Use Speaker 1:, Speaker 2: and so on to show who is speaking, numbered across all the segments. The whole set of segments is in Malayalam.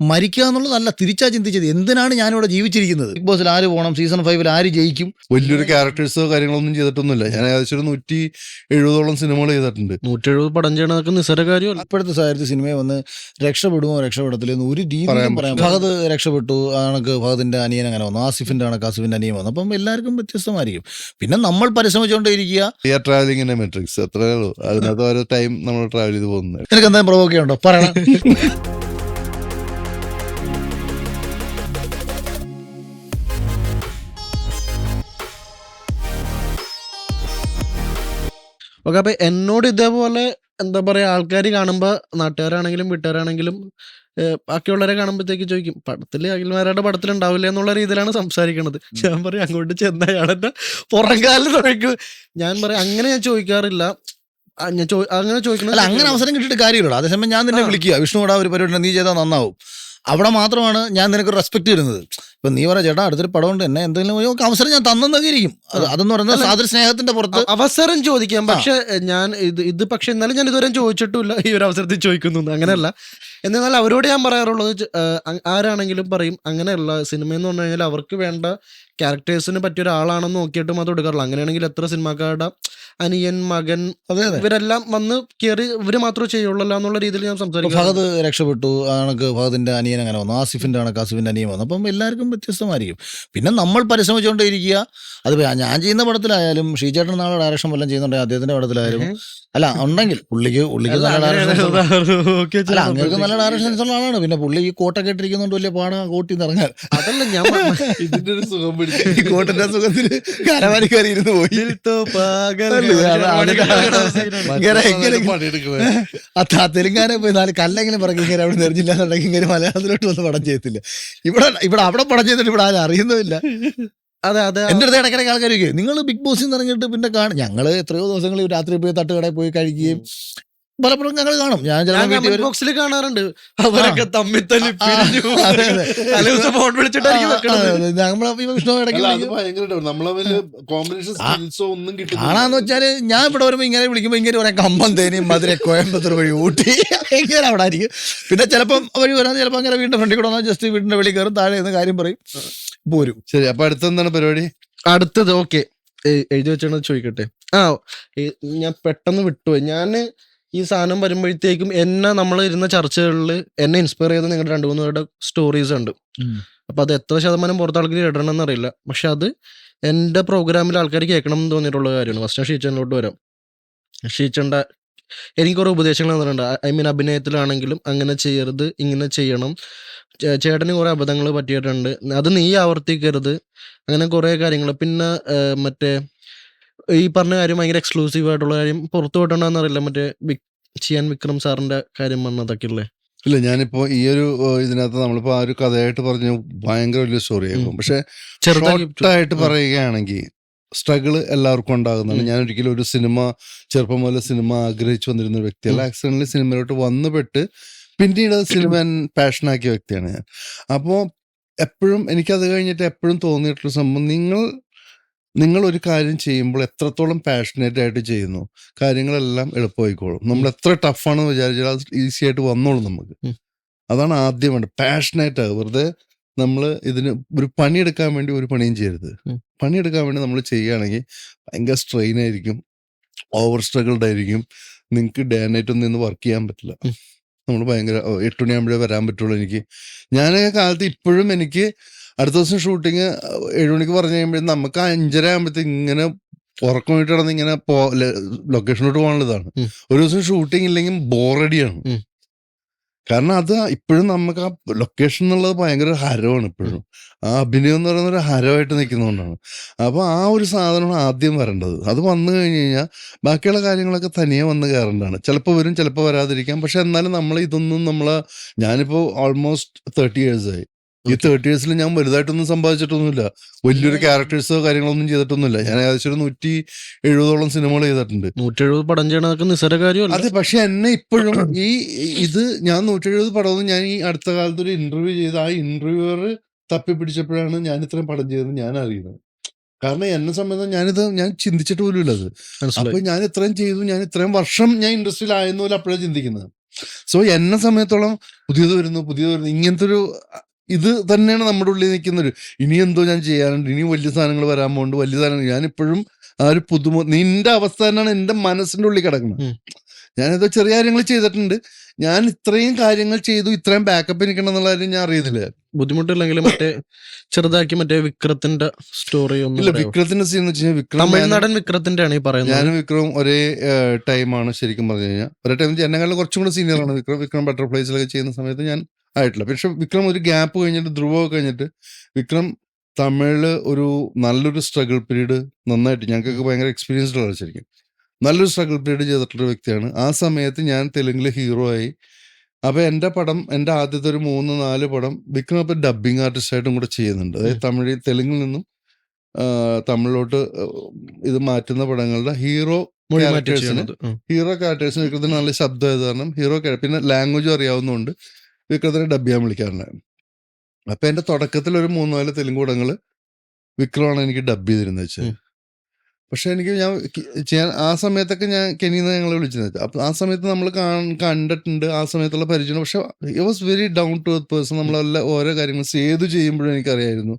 Speaker 1: മരിക്കുക എന്നുള്ളതല്ല, തിരിച്ചാ ചിന്തിച്ചത്. എന്തിനാണ് ഞാനിവിടെ ജീവിച്ചിരിക്കുന്നത്? ബിഗ് ബോസിൽ ആര് പോകണം, സീസൺ 5 ആര് ജയിക്കും?
Speaker 2: വലിയൊരു ക്യാരക്ടേഴ്സോ കാര്യങ്ങളൊന്നും ചെയ്തിട്ടൊന്നുമില്ല. ഞാൻ ഏകദേശം ഒരു 170ഓളം സിനിമകൾ ചെയ്തിട്ടുണ്ട്.
Speaker 3: 170 പടം ചെയ്യണതൊക്കെ നിസ്സാര കാര്യമല്ല.
Speaker 1: ഇപ്പോഴത്തെ സാഹചര്യത്തിൽ സിനിമയെ വന്ന് രക്ഷപ്പെടുമോ രക്ഷപ്പെടത്തില്ലെന്ന് ഒരു രീതിയിലും പറയാം. ഫഹദ് രക്ഷപ്പെട്ടു, കണക്ക് ഫഹദിന്റെ അനിയൻ അങ്ങനെ വന്നു, ആസിഫിന്റെ കണക്ക് ആസിഫിന്റെ അനിയൻ വന്നു. അപ്പം എല്ലാവർക്കും വ്യത്യസ്തമായിരിക്കും. പിന്നെ നമ്മൾ പരിശ്രമിച്ചുകൊണ്ടേയിരിക്കുക.
Speaker 2: എയർ ട്രാവലിങ്ങിന്റെ മെട്രിക്സ് അത്രേ ഉള്ളൂ. അതിനകത്ത് ഓരോ ടൈം നമ്മൾ ട്രാവൽ ചെയ്ത് പോകുന്നത്.
Speaker 1: നിനക്ക് എന്തായാലും പ്രൊവോക്ക് ചെയ്യണ്ടോ? പറയണം.
Speaker 3: ഓക്കെ, അപ്പൊ എന്നോട് ഇതേപോലെ എന്താ പറയാ, ആൾക്കാർ കാണുമ്പോ നാട്ടുകാരാണെങ്കിലും വീട്ടുകാരാണെങ്കിലും ബാക്കിയുള്ളവരെ കാണുമ്പോഴത്തേക്ക് ചോദിക്കും, പടത്തില് അഖിൽമാരുടെ പടത്തിൽ ഉണ്ടാവില്ല എന്നുള്ള രീതിയിലാണ് സംസാരിക്കണത്. ഞാൻ പറയും അങ്ങോട്ട് ചെന്ന അയാളെന്നെ പുറംകാലിൽ തുടങ്ങും. ഞാൻ പറയും അങ്ങനെ ഞാൻ ചോദിക്കാറില്ല. അങ്ങനെ
Speaker 1: അല്ല,
Speaker 3: ചോദിക്കണം.
Speaker 1: അങ്ങനെ അവസരം കിട്ടിയിട്ട് കാര്യമില്ല. അതേസമയം ഞാൻ നിന്നെ വിളിക്കുക, വിഷ്ണുവിടെ ഒരു പരിപാടി നീ ചെയ്താൽ നന്നാവും. അവിടെ മാത്രമാണ് ഞാൻ നിനക്ക് റെസ്പെക്ട് തരുന്നത്. ഇപ്പൊ നീ പറയാ ചേട്ടാ അടുത്തൊരു പടം ഉണ്ട്, എന്നെ എന്തെങ്കിലും അവസരം ഞാൻ തന്നെന്നൊക്കെ ഇരിക്കും. അതെന്ന് പറയുന്നത് സാദൃ സ്നേഹത്തിന്റെ പുറത്ത്
Speaker 3: അവസരം ചോദിക്കാം. പക്ഷെ ഞാൻ ഇത് പക്ഷെ എന്നാലും ഞാൻ ഇതുവരെ ചോദിച്ചിട്ടില്ല ഈ ഒരു അവസരത്തിൽ ചോദിക്കുന്നു. അങ്ങനെയല്ല. എന്നാൽ അവരോട് ഞാൻ പറയാറുള്ളത്, ആരാണെങ്കിലും പറയും അങ്ങനെയല്ല. സിനിമ എന്ന് പറഞ്ഞു കഴിഞ്ഞാൽ അവർക്ക് വേണ്ട ക്യാരക്ടേഴ്സിന് പറ്റിയ ഒരാളാണെന്ന് നോക്കിയിട്ട് മാത്രം എടുക്കാറുള്ളൂ. അങ്ങനെയാണെങ്കിൽ എത്ര സിനിമാക്കാരുടെ അനിയൻ, മകൻ, ഇവരെല്ലാം വന്ന് കയറി ഇവര് മാത്രമേ ചെയ്യുള്ളൂ എന്നുള്ള രീതിയിൽ ഞാൻ സംസാരിക്കും.
Speaker 1: ഫഹദ് രക്ഷപ്പെട്ടു, കണക്ക് ഫഹദിന്റെ അനിയൻ അങ്ങനെ വന്നു, ആസിഫിന്റെ കണക്ക് ആസിഫിന്റെ അനിയൻ വന്നു. അപ്പം എല്ലാവർക്കും വ്യത്യസ്തമായിരിക്കും. പിന്നെ നമ്മൾ പരിശ്രമിച്ചുകൊണ്ടേയിരിക്കുക. അത് ഞാൻ ചെയ്യുന്ന പടത്തിലായാലും, ഷീചേട്ടൻ നാളെ ഡയറക്ഷൻ വല്ലതും ചെയ്യുന്നുണ്ടെങ്കിൽ അദ്ദേഹത്തിന്റെ പടത്തിലായാലും, അല്ല ഉണ്ടെങ്കിൽ പുള്ളിക്ക് നല്ല ഡയറക്ഷൻ, അല്ല അങ്ങേർക്ക് നല്ല ഡയറക്ഷൻ സെൻസ് ഉള്ള ആളാണ്. പിന്നെ പുള്ളി ഈ കോട്ടൊക്കെ ഇട്ടിരിക്കുന്നതുകൊണ്ട് വലിയ പാടാ കോട്ടി നിറങ്ങാൻ.
Speaker 3: അതല്ല ഞാൻ
Speaker 2: ഇതിന്റെ ഒരു സുഖം പിടിച്ചു.
Speaker 1: ഈ കോട്ടിന്റെ സുഖത്തിന് കരവാരി കയറി ഇരുന്ന് പോയി. ആ തെലുങ്കാന പോയി 4 കല്ലെങ്കിലും പറക്കി ഇങ്ങനെ അവിടെ നിറഞ്ഞില്ല എന്നുണ്ടെങ്കിൽ ഇങ്ങനെ മലയാളത്തിലോട്ട് വന്ന് പടം ചെയ്യത്തില്ല. ഇവിടെ അവിടെ പടം ചെയ്തിട്ട് ഇവിടെ ആരും അറിയുന്നുമില്ല.
Speaker 3: അതെ അതെ.
Speaker 1: എന്റെ അടുത്ത് ഇടയ്ക്കിടയ്ക്ക് ആൾക്കാർക്ക് നിങ്ങൾ ബിഗ് ബോസിൽ നിന്ന് ഇറങ്ങിയിട്ട് പിന്നെ കാണും. ഞങ്ങള് എത്രയോ ദിവസങ്ങൾ രാത്രി പോയി തട്ടുകടയിൽ പോയി കഴിക്കുകയും പലപ്പോഴും ഞങ്ങൾ കാണും. ഞാൻ
Speaker 3: ബോക്സിൽ കാണാറുണ്ട് അവരൊക്കെ തമ്മിൽ തല്ലി പിരിഞ്ഞു. ഫോൺ വിളിച്ചിട്ടായിരിക്കും
Speaker 1: വിഷ്ണു ഇടയ്ക്ക് കാണാന്ന് വെച്ചാല് ഞാൻ ഇവിടെ വരുമ്പോ ഇങ്ങനെ വിളിക്കുമ്പോ ഇങ്ങനെ പറയാം കമ്പം, തേനി, മധുര, കോയമ്പത്തൂർ വഴി ഊട്ടി ഇങ്ങനെ അവിടെ ആയിരിക്കും. പിന്നെ ചിലപ്പം വഴി വരാൻ ചിലപ്പോൾ അങ്ങനെ വീടിന്റെ ഫ്രണ്ടിൽ കൂടെ ജസ്റ്റ് വീടിന്റെ വെളി കയറും, താഴെ നിന്ന് കാര്യം പറയും, പോരും.
Speaker 2: ശരി, അപ്പൊ അടുത്തെന്താണ് പരിപാടി?
Speaker 3: അടുത്തത് ഓക്കെ എഴുതി വെച്ചാണ് ചോദിക്കട്ടെ. ഞാൻ പെട്ടെന്ന് വിട്ടുപോയി. ഞാന് ഈ സാധനം വരുമ്പോഴത്തേക്കും നമ്മൾ ഇരുന്ന ചർച്ചകളിൽ എന്നെ ഇൻസ്പയർ ചെയ്ത നിങ്ങളുടെ 2-3 പേരുടെ സ്റ്റോറീസ് ഉണ്ട്. അപ്പൊ അത് എത്ര ശതമാനം പുറത്ത് ആൾക്കാർ ഇടണം എന്നറിയില്ല. പക്ഷെ അത് എന്റെ പ്രോഗ്രാമിൽ ആൾക്കാർ കേൾക്കണം എന്ന് തോന്നിയിട്ടുള്ള കാര്യമാണ്. ഫസ്റ്റ് ഷീച്ചനിലോട്ട് വരാം. ഷീച്ചണ്ട എനിക്ക് കുറെ ഉപദേശങ്ങൾ തന്നിട്ടുണ്ട്. ഐ മീൻ അഭിനയത്തിലാണെങ്കിലും അങ്ങനെ ചെയ്യരുത്, ഇങ്ങനെ ചെയ്യണം. ചേട്ടന് കുറെ അബദ്ധങ്ങൾ പറ്റിയിട്ടുണ്ട്, അത് നീ ആവർത്തിക്കരുത്, അങ്ങനെ കുറെ കാര്യങ്ങൾ. പിന്നെ മറ്റേ ഈ പറഞ്ഞ കാര്യം ഭയങ്കര എക്സ്ക്ലൂസീവ് ആയിട്ടുള്ള കാര്യം പുറത്തു വിടണമെന്നറിയില്ല. മറ്റേ ചിയാൻ വിക്രം സാറിന്റെ കാര്യം വന്നതൊക്കെ ഇല്ലേ?
Speaker 2: ഇല്ല, ഞാനിപ്പോ ഈ ഒരു ഇതിനകത്ത് നമ്മളിപ്പോ ആ ഒരു കഥയായിട്ട് പറഞ്ഞു ഭയങ്കര വലിയ സ്റ്റോറി ആയിരിക്കും. പക്ഷെ ചെറുതായിട്ട് പറയുകയാണെങ്കിൽ സ്ട്രഗിള് എല്ലാവർക്കും ഉണ്ടാകുന്നതാണ്. ഞാൻ ഒരിക്കലും ഒരു സിനിമ ചെറുപ്പം മുതൽ സിനിമ ആഗ്രഹിച്ചു വന്നിരുന്ന ഒരു വ്യക്തിയല്ല. ആക്സിഡന്റലി സിനിമയിലോട്ട് വന്നുപെട്ട് പിന്നീട് അത് സിനിമ പാഷനാക്കിയ വ്യക്തിയാണ് ഞാൻ. അപ്പോൾ എപ്പോഴും എനിക്കത് കഴിഞ്ഞിട്ട് എപ്പോഴും തോന്നിയിട്ടുള്ള സംഭവം, നിങ്ങൾ ഒരു കാര്യം ചെയ്യുമ്പോൾ എത്രത്തോളം പാഷനേറ്റ് ആയിട്ട് ചെയ്യുന്നു, കാര്യങ്ങളെല്ലാം എളുപ്പമായിക്കോളും. നമ്മൾ എത്ര ടഫാണെന്ന് വിചാരിച്ചാൽ അത് ഈസി ആയിട്ട് വന്നോളും നമുക്ക്. അതാണ് ആദ്യം വേണ്ടത്, പാഷനേറ്റ് ആകുക. വെറുതെ നമ്മൾ ഇതിന് ഒരു പണിയെടുക്കാൻ വേണ്ടി ഒരു പണിയും ചെയ്യരുത്. പണിയെടുക്കാൻ വേണ്ടി നമ്മൾ ചെയ്യുകയാണെങ്കിൽ ഭയങ്കര സ്ട്രെയിൻ ആയിരിക്കും, ഓവർ സ്ട്രഗിൾഡ് ആയിരിക്കും. നിങ്ങൾക്ക് ഡേ നൈറ്റ് ഒന്നും നിന്ന് വർക്ക് ചെയ്യാൻ പറ്റില്ല. നമ്മൾ ഭയങ്കര 8 മണിയാകുമ്പോഴേ വരാൻ പറ്റുള്ളൂ. ഞാൻ കാലത്ത് ഇപ്പോഴും എനിക്ക് അടുത്ത ദിവസം ഷൂട്ടിങ് 7 മണിക്ക് പറഞ്ഞു കഴിയുമ്പോഴേ നമുക്ക് 5:30 ആകുമ്പോഴത്തേക്ക് ഇങ്ങനെ ഉറക്കം പോയിട്ട് കിടന്ന് ഇങ്ങനെ ലൊക്കേഷനിലോട്ട് പോകാനുള്ളതാണ്. ഒരു ദിവസം ഷൂട്ടിങ് ഇല്ലെങ്കിൽ ബോറടിയാണ്. കാരണം അത് ഇപ്പോഴും നമുക്ക് ആ ലൊക്കേഷൻ എന്നുള്ളത് ഭയങ്കര ഹരമാണ്. ഇപ്പോഴും ആ അഭിനയം എന്ന് പറയുന്ന ഒരു ഹരമായിട്ട് നിൽക്കുന്നതുകൊണ്ടാണ്. അപ്പോൾ ആ ഒരു സാധനമാണ് ആദ്യം വരേണ്ടത്. അത് വന്നു കഴിഞ്ഞ് കഴിഞ്ഞാൽ ബാക്കിയുള്ള കാര്യങ്ങളൊക്കെ തനിയെ വന്ന് കയറേണ്ടതാണ്. ചിലപ്പോൾ വരും, ചിലപ്പോൾ വരാതിരിക്കാം. പക്ഷെ എന്നാലും ഞാനിപ്പോൾ ഓൾമോസ്റ്റ് 30 years ആയി. ഈ 30 years ഞാൻ വലുതായിട്ടൊന്നും സമ്പാദിച്ചിട്ടൊന്നുമില്ല. വലിയൊരു ക്യാരക്ടേഴ്സോ കാര്യങ്ങളൊന്നും ചെയ്തിട്ടൊന്നുമില്ല. ഞാൻ ഏകദേശം ഒരു 170ഓളം സിനിമകൾ ചെയ്തിട്ടുണ്ട്.
Speaker 3: 170 പടം ചെയ്യണതൊക്കെ നിസ്സാര കാര്യമല്ല.
Speaker 2: അതെ, പക്ഷെ എന്നെ ഇപ്പോഴും ഞാൻ 170 പടമൊന്നും ഞാൻ ഈ അടുത്ത കാലത്ത് ഒരു ഇന്റർവ്യൂ ചെയ്ത് ആ ഇന്റർവ്യൂവർ തപ്പിപ്പിടിച്ചപ്പോഴാണ് ഞാൻ ഇത്രയും പടം ചെയ്തത് ഞാൻ അറിയുന്നത്. കാരണം എന്നെ സംബന്ധിച്ച് ഞാൻ ചിന്തിച്ചിട്ട് പോലും ഇല്ല അത്. അപ്പൊ ഞാൻ ഇത്രയും ചെയ്തു, ഞാൻ ഇത്രയും വർഷം ഞാൻ ഇൻഡസ്ട്രിയിൽ ആയെന്ന് പോലും അപ്പോഴാണ് ചിന്തിക്കുന്നത്. സോ എന്നെ സമയത്തോളം പുതിയത് വരുന്നു ഇങ്ങനത്തെ ഒരു ഇത് തന്നെയാണ് നമ്മുടെ ഉള്ളിൽ നിൽക്കുന്നൊരു ഇനി എന്തോ ഞാൻ ചെയ്യാനുണ്ട്, ഇനി വലിയ സാധനങ്ങൾ വരാൻ പോകുന്നുണ്ട്, വലിയ സാധനങ്ങൾ. ഞാനിപ്പോഴും ആ ഒരു നിന്റെ അവസ്ഥ തന്നെയാണ് എൻ്റെ മനസ്സിൻ്റെ ഉള്ളിൽ കിടക്കുന്നത്. ഞാനേതോ ചെറിയ കാര്യങ്ങൾ ചെയ്തിട്ടുണ്ട്, ഞാൻ ഇത്രയും കാര്യങ്ങൾ ചെയ്തു, ഇത്രയും ബാക്കപ്പ് എനിക്കണം എന്നുള്ള കാര്യം ഞാൻ അറിയുന്നില്ല.
Speaker 3: ബുദ്ധിമുട്ടില്ലെങ്കിൽ മറ്റേ ചെറുതാക്കി മറ്റേ വിക്രത്തിന്റെ സ്റ്റോറി
Speaker 2: ഇല്ല,
Speaker 3: ഒന്നും
Speaker 2: വിക്രത്തിന്റെ സീൻ എന്ന് വെച്ചാൽ വിക്രം
Speaker 3: തമിഴ്നാടൻ വിക്രത്തിന്റെ ആണ് ഈ പറയുന്നത്.
Speaker 2: ഞാനും വിക്രവും ഒരേ ടൈമാണ് ശരിക്കും പറഞ്ഞു കഴിഞ്ഞാൽ. ഒരേ ടൈം എന്നെക്കാളും കുറച്ചും കൂടെ സീനിയറാണ് വിക്രം ബട്ടർഫ്ലൈസിലൊക്കെ ചെയ്യുന്ന സമയത്ത് ഞാൻ ആയിട്ടില്ല. പക്ഷെ വിക്രം ഒരു ഗ്യാപ്പ് കഴിഞ്ഞിട്ട്, ധ്രുവ കഴിഞ്ഞിട്ട് വിക്രം തമിഴില് ഒരു നല്ലൊരു സ്ട്രഗിൾ പീരീഡ് നന്നായിട്ട് ഞങ്ങൾക്കൊക്കെ ഭയങ്കര എക്സ്പീരിയൻസ്ഡ് ആണ് ശരിക്കും. നല്ലൊരു സ്ട്രഗിൾ പീരീഡ് ചെയ്തിട്ടുള്ള വ്യക്തിയാണ്. ആ സമയത്ത് ഞാൻ തെലുങ്കില് ഹീറോ ആയി. അപ്പൊ എൻ്റെ പടം, എൻ്റെ ആദ്യത്തെ ഒരു 3-4 പടം വിക്രം അപ്പൊ ഡബിങ് ആർട്ടിസ്റ്റായിട്ടും കൂടെ ചെയ്യുന്നുണ്ട്. അതായത് തെലുങ്കിൽ നിന്നും തമിഴിലോട്ട് ഇത് മാറ്റുന്ന പടങ്ങളുടെ ഹീറോ ക്യാരക്ടേഴ്സിന് വിക്രത്തിന് നല്ല ശബ്ദമായത് കാരണം പിന്നെ ലാംഗ്വേജും അറിയാവുന്നതുകൊണ്ട് വിക്രത്തിനെ ഡബ് ചെയ്യാൻ വിളിക്കാറുണ്ടായിരുന്നു. അപ്പൊ എന്റെ തുടക്കത്തിൽ ഒരു 3-4 തെലുങ്ക് പടങ്ങള് വിക്രമാണ് എനിക്ക് ഡബ് ചെയ്തിരുന്നത് വെച്ചാൽ. പക്ഷെ എനിക്ക് ഞാൻ ചെയ്യാൻ ആ സമയത്തൊക്കെ ഞാൻ കെനിന്ന് ഞങ്ങൾ വിളിച്ചിരുന്നത്. അപ്പൊ ആ സമയത്ത് നമ്മൾ കണ്ടിട്ടുണ്ട്, ആ സമയത്തുള്ള പരിചയം. പക്ഷെ it was very down to earth person. നമ്മളെല്ലാം ഓരോ കാര്യങ്ങൾ സേതു ചെയ്യുമ്പോഴും എനിക്കറിയായിരുന്നു.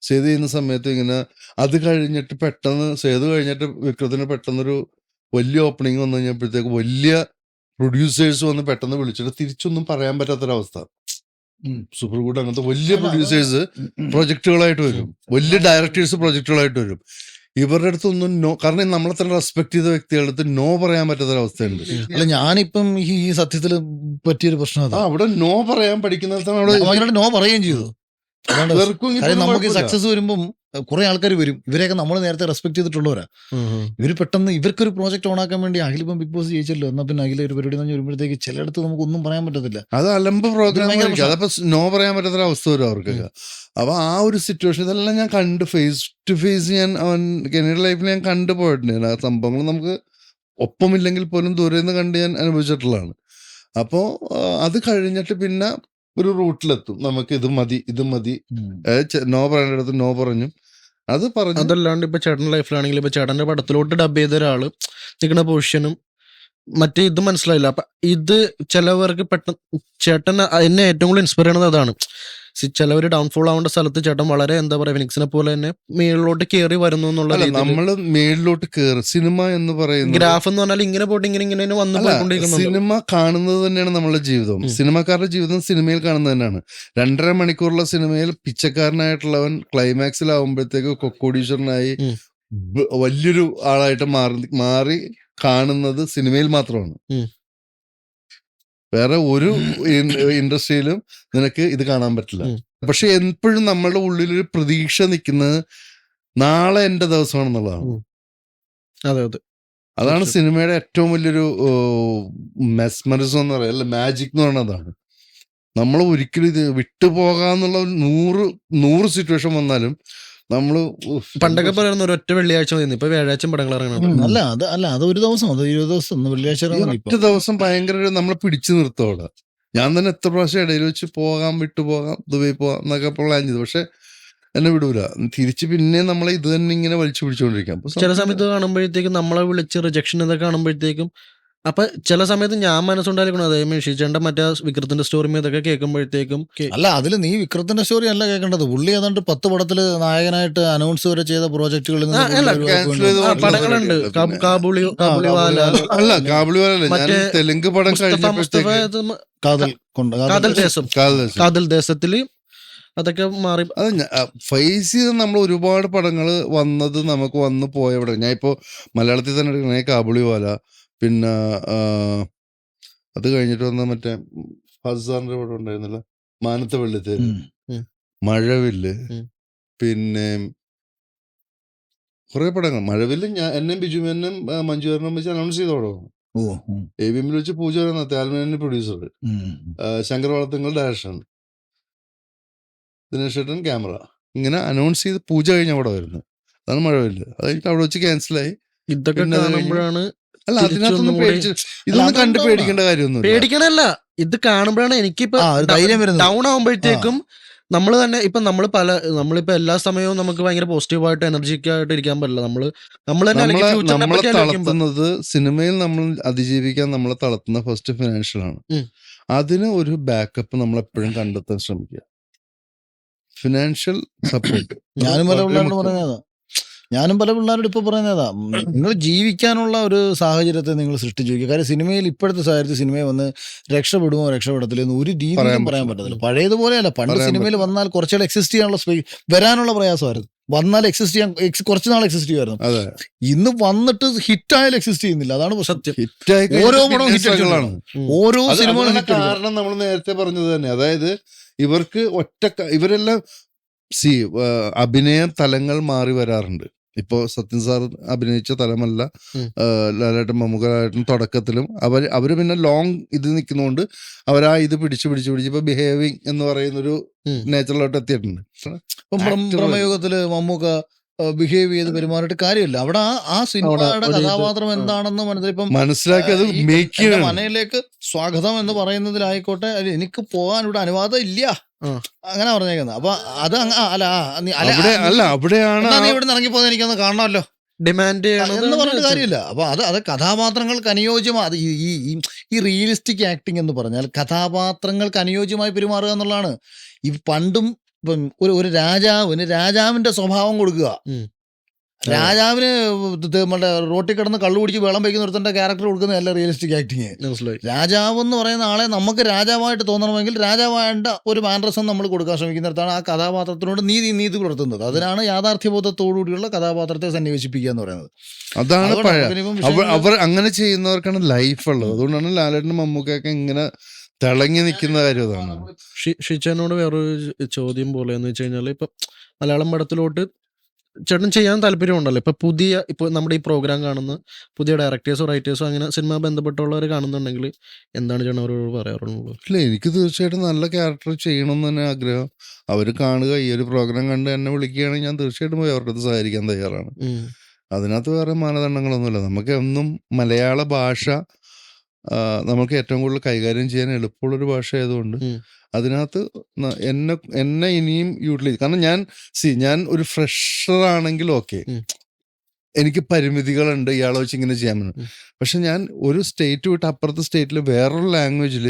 Speaker 2: സേതു ചെയ്യുന്ന സമയത്ത് ഇങ്ങനെ അത് കഴിഞ്ഞിട്ട് പെട്ടെന്ന് സേതു കഴിഞ്ഞിട്ട് വിക്രത്തിന് പെട്ടെന്നൊരു വലിയ ഓപ്പണിങ് വന്നു കഴിഞ്ഞപ്പോഴത്തേക്ക് വലിയ പ്രൊഡ്യൂസേഴ്സ് വന്ന് പെട്ടെന്ന് വിളിച്ചിട്ട് തിരിച്ചൊന്നും പറയാൻ പറ്റാത്തൊരവസ്ഥ. സൂപ്പർ ഗുഡ് അങ്ങനത്തെ വലിയ പ്രൊഡ്യൂസേഴ്സ് പ്രൊജക്ടുകളായിട്ട് വരും, വലിയ ഡയറക്ടേഴ്സ് പ്രൊജക്ടുകളായിട്ട് വരും. ഇവരുടെ അടുത്തൊന്നും നോ, കാരണം നമ്മളത്ര റെസ്പെക്ട് ചെയ്ത വ്യക്തികളുടെ അടുത്ത് നോ പറയാൻ പറ്റാത്തൊരവസ്ഥയുണ്ട്.
Speaker 1: അല്ല, ഞാനിപ്പം ഈ സത്യത്തില് പറ്റിയൊരു പ്രശ്നം അതാ.
Speaker 2: അവിടെ നോ പറയാൻ പഠിക്കുന്നിടത്താണ് അവിടെ
Speaker 1: നോ പറയുകയും ചെയ്തു.
Speaker 2: ഇവർക്കും
Speaker 1: നമുക്ക് സക്സസ് വരുമ്പം കുറെ ആൾക്കാർ വരും, ഇവരെയൊക്കെ നമ്മൾ നേരത്തെ റെസ്പെക്ട് ചെയ്തിട്ടുള്ളവരാ. ഇവര് പെട്ടെന്ന് ഇവർക്കൊരു പ്രോജക്ട് ഓണാക്കാൻ വേണ്ടി അഖിലിപ്പം ബിഗ് ബോസ് ജയിച്ചല്ലോ, എന്നാ പിന്നെ അഖില ഒരു പരിപാടി എന്ന് വരുമ്പോഴത്തേക്ക് ചിലയിടത്ത് നമുക്ക് ഒന്നും പറയാൻ പറ്റത്തില്ല.
Speaker 2: അത് അലമ്പ് പ്രോഗ്രാം, അതപ്പോ നോ പറയാൻ പറ്റാത്ത അവസ്ഥ വരും അവർക്കൊക്കെ. അപ്പൊ ആ ഒരു സിറ്റുവേഷൻ ഇതെല്ലാം ഞാൻ കണ്ട് ഫേസ് ടു ഫേസ് കെനിയുടെ ലൈഫിൽ ഞാൻ കണ്ടു പോയിട്ടുണ്ട്. ആ സംഭവങ്ങൾ നമുക്ക് ഒപ്പമില്ലെങ്കിൽ പോലും ദൂരെ നിന്ന് കണ്ട് ഞാൻ അനുഭവിച്ചിട്ടുള്ളതാണ്. അപ്പോ അത് കഴിഞ്ഞിട്ട് പിന്നെ ഒരു റൂട്ടിലെത്തും, നമുക്ക് ഇത് മതി നോ പറയേണ്ടടുത്ത് നോ പറഞ്ഞു. അത് പറഞ്ഞു.
Speaker 3: അതല്ലാണ്ട് ഇപ്പൊ ചേട്ടന്റെ ലൈഫിലാണെങ്കിൽ ഇപ്പൊ ചേട്ടന്റെ പടത്തിലോട്ട് ഡബ് ചെയ്ത ഒരാള് നിൽക്കുന്ന പൊസിഷനും മറ്റേ ഇത് മനസ്സിലായില്ല. അപ്പൊ ഇത് ചിലവർക്ക് പെട്ടെന്ന് ചേട്ടൻ എന്നെ ഏറ്റവും കൂടുതൽ ഇൻസ്പയർ ചെയ്യണത് അതാണ്. ചിലവര് ഡൗൺഫോൾ ആവേണ്ട സ്ഥലത്ത് ചേട്ടൻ വളരെ എന്താ പറയാ ഫിനിക്സിനെ പോലെ തന്നെ മേളിലോട്ട് കയറി വരുന്നു എന്നുള്ള.
Speaker 2: നമ്മള് മേളിലോട്ട് കയറി സിനിമ എന്ന് പറയുന്നത്
Speaker 3: ഗ്രാഫ് എന്ന് പറഞ്ഞാൽ ഇങ്ങനെ പോയിട്ട് ഇങ്ങനെ വന്നു.
Speaker 2: സിനിമ കാണുന്നത് തന്നെയാണ് നമ്മളുടെ ജീവിതം. സിനിമക്കാരുടെ ജീവിതം സിനിമയിൽ കാണുന്നത് തന്നെയാണ്. 2.5 മണിക്കൂറുള്ള സിനിമയിൽ പിച്ചക്കാരനായിട്ടുള്ളവൻ ക്ലൈമാക്സിലാവുമ്പോഴത്തേക്ക് കൊക്കോടീശ്വരനായി വലിയൊരു ആളായിട്ട് മാറി കാണുന്നത് സിനിമയിൽ മാത്രമാണ്. വേറെ ഒരു ഇൻഡസ്ട്രിയിലും നിനക്ക് ഇത് കാണാൻ പറ്റില്ല. പക്ഷെ എപ്പോഴും നമ്മളുടെ ഉള്ളിലൊരു പ്രതീക്ഷ നിൽക്കുന്നത് നാളെ എന്റെ ദിവസമാണെന്നുള്ളതാണ്. അതാണ് സിനിമയുടെ ഏറ്റവും വലിയൊരു മെസ്മറിസം എന്ന് പറയുന്നത്, അല്ല മാജിക് എന്ന് പറയുന്നത് അതാണ്. നമ്മൾ ഒരിക്കലും ഇത് വിട്ടുപോകാന്നുള്ള 100 സിറ്റുവേഷൻ വന്നാലും നമ്മള്
Speaker 3: പണ്ടൊക്കെ പറയുന്ന ഒരൊറ്റ വെള്ളിയാഴ്ച മതി, ഇപ്പൊ വ്യാഴാഴ്ച പടങ്ങൾ ഇറങ്ങണം.
Speaker 1: അത് ഒരു ദിവസം, അത് 20 ദിവസം, വെള്ളിയാഴ്ച
Speaker 2: ഒറ്റ ദിവസം ഭയങ്കര നമ്മളെ പിടിച്ചു നിർത്തും അവിടെ. ഞാൻ തന്നെ എത്ര പ്രാവശ്യം ഇടയിൽ വെച്ച് വിട്ടുപോകാം, ദുബായി പോകാം എന്നൊക്കെ പ്ലാൻ ചെയ്തു. പക്ഷെ എന്നെ വിടൂല, തിരിച്ച് പിന്നെ നമ്മളെ ഇത് തന്നെ ഇങ്ങനെ വലിച്ചു പിടിച്ചോണ്ടിരിക്കാം.
Speaker 3: ചില സമയത്ത് കാണുമ്പോഴത്തേക്കും നമ്മളെ വിളിച്ച് റിജക്ഷൻ ഇതൊക്കെ കാണുമ്പോഴത്തേക്കും അപ്പൊ ചില സമയത്ത് ഞാൻ മനസ്സുണ്ടായിരിക്കണം. അതേ ഷീച്ചേണ്ട മറ്റേ വിക്രത്തിന്റെ സ്റ്റോറി ഇതൊക്കെ കേൾക്കുമ്പോഴത്തേക്കും
Speaker 1: അല്ല, അതിൽ നീ വിക്രത്തിന്റെ സ്റ്റോറി അല്ല കേൾക്കേണ്ടത്. പുള്ളി ഏതാണ്ട് 10 പടത്തില് നായകനായിട്ട് അനൗൺസ് വരെ ചെയ്ത പ്രോജക്റ്റുകളിൽ
Speaker 3: പടങ്ങളുണ്ട്.
Speaker 2: തെലുങ്ക് പടം
Speaker 3: കാതൽ ദേശത്തില് അതൊക്കെ മാറി.
Speaker 2: അത് ഫേസ് ചെയ്ത് നമ്മൾ ഒരുപാട് പടങ്ങള് വന്നത് നമുക്ക് വന്നു പോയ പടം. ഞാൻ ഇപ്പോ മലയാളത്തിൽ തന്നെ എടുക്കണേ കാബുളിവാല, പിന്നെ അത് കഴിഞ്ഞിട്ട് വന്ന മറ്റേ ഫസാറിന്റെ പടം ഉണ്ടായിരുന്നില്ല, മാനത്തെ വെള്ളിത്തേര്, മഴവില്ല്, പിന്നെ കുറെ പടങ്ങൾ. മഴവില്ല് എന്നെയും ബിജുമേനും മഞ്ജുവാരനും വെച്ച് അനൗൺസ് ചെയ്ത പടമാണ്. ABM വെച്ച് പൂജ വരുന്ന താൽമേനെ പ്രൊഡ്യൂസർ, ശങ്കർ വളർത്തങ്ങൾ ഡയറക്ഷൻ, ദിനേശ് ചേട്ടൻ ക്യാമറ, ഇങ്ങനെ അനൗൺസ് ചെയ്ത് പൂജ കഴിഞ്ഞ അവിടെ വരുന്നത്. അതാണ് മഴവില്ല്. അത് കഴിഞ്ഞിട്ട് അവിടെ വെച്ച് ക്യാൻസലായി.
Speaker 3: ഇതൊക്കെ കാണുമ്പോഴാണ്
Speaker 2: അല്ല, അതിനകത്തൊന്നും ഇതൊന്നും കണ്ട് പേടിക്കേണ്ട കാര്യമൊന്നും
Speaker 3: പേടിക്കണല്ല. ഇത് കാണുമ്പോഴാണ് എനിക്കിപ്പോ ഡൗൺ ആവുമ്പോഴത്തേക്കും നമ്മൾ തന്നെ ഇപ്പൊ നമ്മളിപ്പോ എല്ലാ സമയവും നമുക്ക് ഭയങ്കര പോസിറ്റീവായിട്ട് എനർജിക്ക് ആയിട്ട് ഇരിക്കാൻ പറ്റില്ല. നമ്മൾ തന്നെ അല്ലെങ്കിൽ ഫ്യൂച്ചറിനെ
Speaker 2: നമ്മളെ
Speaker 3: പറ്റി ആലോചിക്കുമ്പോ
Speaker 2: തളർത്തുന്നത് സിനിമയിൽ നമ്മൾ അതിജീവിക്കാൻ നമ്മളെ തളർത്തുന്ന ഫസ്റ്റ് ഫിനാൻഷ്യൽ ആണ്.
Speaker 3: ഉം.
Speaker 2: അതിന് ഒരു ബാക്കപ്പ് നമ്മൾ എപ്പോഴും കണ്ടെത്താൻ ശ്രമിക്കുക. ഫിനാൻഷ്യൽ സപ്പോർട്ട്
Speaker 1: ഞാനും പല പിള്ളേരോട് പറയുന്നതാ. ഞാനും പല പിള്ളേരോട് ഇപ്പൊ പറയുന്നതാ, നിങ്ങൾ ജീവിക്കാനുള്ള ഒരു സാഹചര്യത്തെ നിങ്ങൾ സൃഷ്ടിച്ചു വയ്ക്കുക. കാര്യം സിനിമയിൽ ഇപ്പോഴത്തെ സാഹചര്യത്തിൽ സിനിമയെ വന്ന് രക്ഷപ്പെടുമോ രക്ഷപ്പെടത്തില്ല എന്ന് ഒരു രീതിയിലും
Speaker 2: പറയാൻ
Speaker 1: പറയാൻ
Speaker 2: പറ്റില്ല.
Speaker 1: പറ്റത്തില്ല. പഴയതുപോലെയല്ല. പണ്ട്
Speaker 2: പറയാൻ
Speaker 1: സിനിമയിൽ
Speaker 2: പറ്റില്ല.
Speaker 1: വന്നാൽ കുറച്ചുകൂടെ എക്സിസ്റ്റ് ചെയ്യാനുള്ള വരാനുള്ള പ്രയാസമായിരുന്നു. വന്നാൽ എക്സിസ്റ്റ് ചെയ്യാൻ കുറച്ച് നാൾ എക്സിസ്റ്റ് ചെയ്യുമായിരുന്നു.
Speaker 2: അതെ,
Speaker 1: ഇന്ന് വന്നിട്ട് ഹിറ്റായാലും എക്സിസ്റ്റ് ചെയ്യുന്നില്ല. അതാണ് സത്യം.
Speaker 2: ഹിറ്റായി
Speaker 1: ഓരോ
Speaker 2: കഴിഞ്ഞാൽ
Speaker 1: പടവും
Speaker 2: പിന്നെ
Speaker 1: ഹിറ്റ്
Speaker 2: struggle ആണ്.
Speaker 1: ഓരോ
Speaker 2: അത്
Speaker 1: സിനിമകളും
Speaker 2: അതിനുള്ള
Speaker 1: ഹിറ്റ്
Speaker 2: കാരണം നമ്മൾ നേരത്തെ പറഞ്ഞത് തന്നെ. അതായത് ഇവർക്ക് ഇവരെല്ലാം അഭിനയ തലങ്ങൾ മാറി വരാറുണ്ട്. ഇപ്പോ സത്യൻ സാർ അഭിനയിച്ച തലമല്ല
Speaker 3: ഉം.
Speaker 2: ലാലേട്ടൻ മമ്മൂക്കായിട്ടും തുടക്കത്തിലും അവര് പിന്നെ ലോങ് ഇത് നിൽക്കുന്നതുകൊണ്ട് അവരാ ഇത് പിടിച്ച് ഇപ്പൊ ബിഹേവിങ് എന്ന് പറയുന്ന ഒരു
Speaker 3: ഉം.
Speaker 2: നേച്ചറിലോട്ട് എത്തിയിട്ടുണ്ട്.
Speaker 1: ഇപ്പം ബ്രഹ്മയുഗത്തില് മമ്മൂക്ക ബിഹേവ് ചെയ്ത് പെരുമാറിയിട്ട് കാര്യമില്ല. അവിടെ ആ സിനിമയുടെ
Speaker 3: ഒരു ഇത്,
Speaker 1: കഥാപാത്രം എന്താണെന്ന് മനസ്സിലിപ്പം
Speaker 2: മനസ്സിലാക്കി അത് മേക്ക്
Speaker 1: എന്റെ
Speaker 2: ചെയ്യണം.
Speaker 1: മനയിലേക്ക് സ്വാഗതം എന്ന് പറയുന്നതിലായിക്കോട്ടെ, എനിക്ക് പോകാൻ ഇവിടെ അനുവാദം ഇല്ല,
Speaker 3: ആ.
Speaker 1: അങ്ങനെ പറഞ്ഞേക്കുന്നത്. അപ്പൊ അത്
Speaker 2: അവിടെയാണ്
Speaker 1: നീ ഇവിടെ ഇറങ്ങി പോകുന്നത് എനിക്കൊന്ന് കാണണമല്ലോ
Speaker 3: ഡിമാൻഡ്
Speaker 1: എന്ന് പറഞ്ഞിട്ട് കാര്യമില്ല. അപ്പൊ അത് കഥാപാത്രങ്ങൾക്ക് അനുയോജ്യമാണ്. അത് ഈ റിയലിസ്റ്റിക് ആക്ടിങ് എന്ന് പറഞ്ഞാൽ കഥാപാത്രങ്ങൾക്ക് അനുയോജ്യമായി പെരുമാറുക എന്നുള്ളതാണ്. ഈ പണ്ടും ഇപ്പം ഒരു രാജാവിന്റെ സ്വഭാവം കൊടുക്കുക. രാജാവിന് നമ്മുടെ റോട്ടിൽ കിടന്ന് കള്ളു കുടിച്ച് വെള്ളം വയ്ക്കുന്ന ഒരുത്തന്റെ ക്യാരക്ടർ കൊടുക്കുന്നതല്ല റിയലിസ്റ്റിക് ആക്ടിങ്.
Speaker 3: മനസ്സിലായി.
Speaker 1: രാജാവ് എന്ന് പറയുന്ന ആളെ നമുക്ക് രാജാവായിട്ട് തോന്നണമെങ്കിൽ രാജാവായിട്ട് ഒരു മാനറസം നമ്മൾ കൊടുക്കാൻ ശ്രമിക്കുന്നിടത്താണ് ആ കഥാപാത്രത്തിനോട് നീതി പുലർത്തുന്നത്. അതിനാണ് യാഥാർത്ഥ്യബോധത്തോടുകൂടിയുള്ള കഥാപാത്രത്തെ സന്നിവേശിപ്പിക്കുക എന്ന് പറയുന്നത്.
Speaker 2: അതാണ്
Speaker 1: അതുകൊണ്ടാണ്
Speaker 2: പഴയ
Speaker 1: അതിനിപ്പം വിഷയങ്ങൾ-
Speaker 2: അവർ അങ്ങനെ ചെയ്യുന്നവർക്കാണ് ലൈഫ് ഉള്ളത്. അതുകൊണ്ടാണ് ലാലേട്ടനും മമ്മൂക്കൊക്കെ ഇങ്ങനെ തിളങ്ങി നിൽക്കുന്ന കാര്യം അതാണ്.
Speaker 3: ഷിച്ചനോട് വേറൊരു ചോദ്യം പോലെ എന്ന് വെച്ച് കഴിഞ്ഞാൽ ഇപ്പൊ മലയാളം പടത്തിലോട്ട് ചേട്ടൻ ചെയ്യാൻ താല്പര്യമുണ്ടല്ലോ. ഇപ്പൊ നമ്മുടെ ഈ പ്രോഗ്രാം കാണുന്ന പുതിയ ഡയറക്ടേഴ്സോ റൈറ്റേഴ്സോ അങ്ങനെ സിനിമ ബന്ധപ്പെട്ടുള്ളവർ കാണുന്നുണ്ടെങ്കിൽ എന്താണ് ചേട്ടൻ അവരോട് പറയാറുള്ളത്?
Speaker 2: ഇല്ല, എനിക്ക് തീർച്ചയായിട്ടും നല്ല ക്യാരക്ടർ ചെയ്യണമെന്ന് തന്നെ ആഗ്രഹം. അവർ കാണുക, ഈ ഒരു പ്രോഗ്രാം കണ്ട് എന്നെ വിളിക്കുകയാണെങ്കിൽ ഞാൻ തീർച്ചയായിട്ടും പോയി അവരുടെ അടുത്ത് സഹകരിക്കാൻ തയ്യാറാണ്. അതിനകത്ത് വേറെ മാനദണ്ഡങ്ങളൊന്നുമില്ല. നമുക്ക് എന്നും മലയാള ഭാഷ നമുക്ക് ഏറ്റവും കൂടുതൽ കൈകാര്യം ചെയ്യാൻ എളുപ്പമുള്ളൊരു ഭാഷ ആയതുകൊണ്ട് അതിനകത്ത് എന്നെ ഇനിയും യൂട്ടിലൈസ്, കാരണം ഞാൻ ഒരു ഫ്രഷർ ആണെങ്കിൽ ഓക്കെ, എനിക്ക് പരിമിതികളുണ്ട്, ഇയാളെ വെച്ച് ഇങ്ങനെ ചെയ്യാൻ പറ്റും. പക്ഷെ ഞാൻ ഒരു സ്റ്റേറ്റ് വിട്ട് അപ്പുറത്തെ സ്റ്റേറ്റിൽ വേറൊരു ലാംഗ്വേജിൽ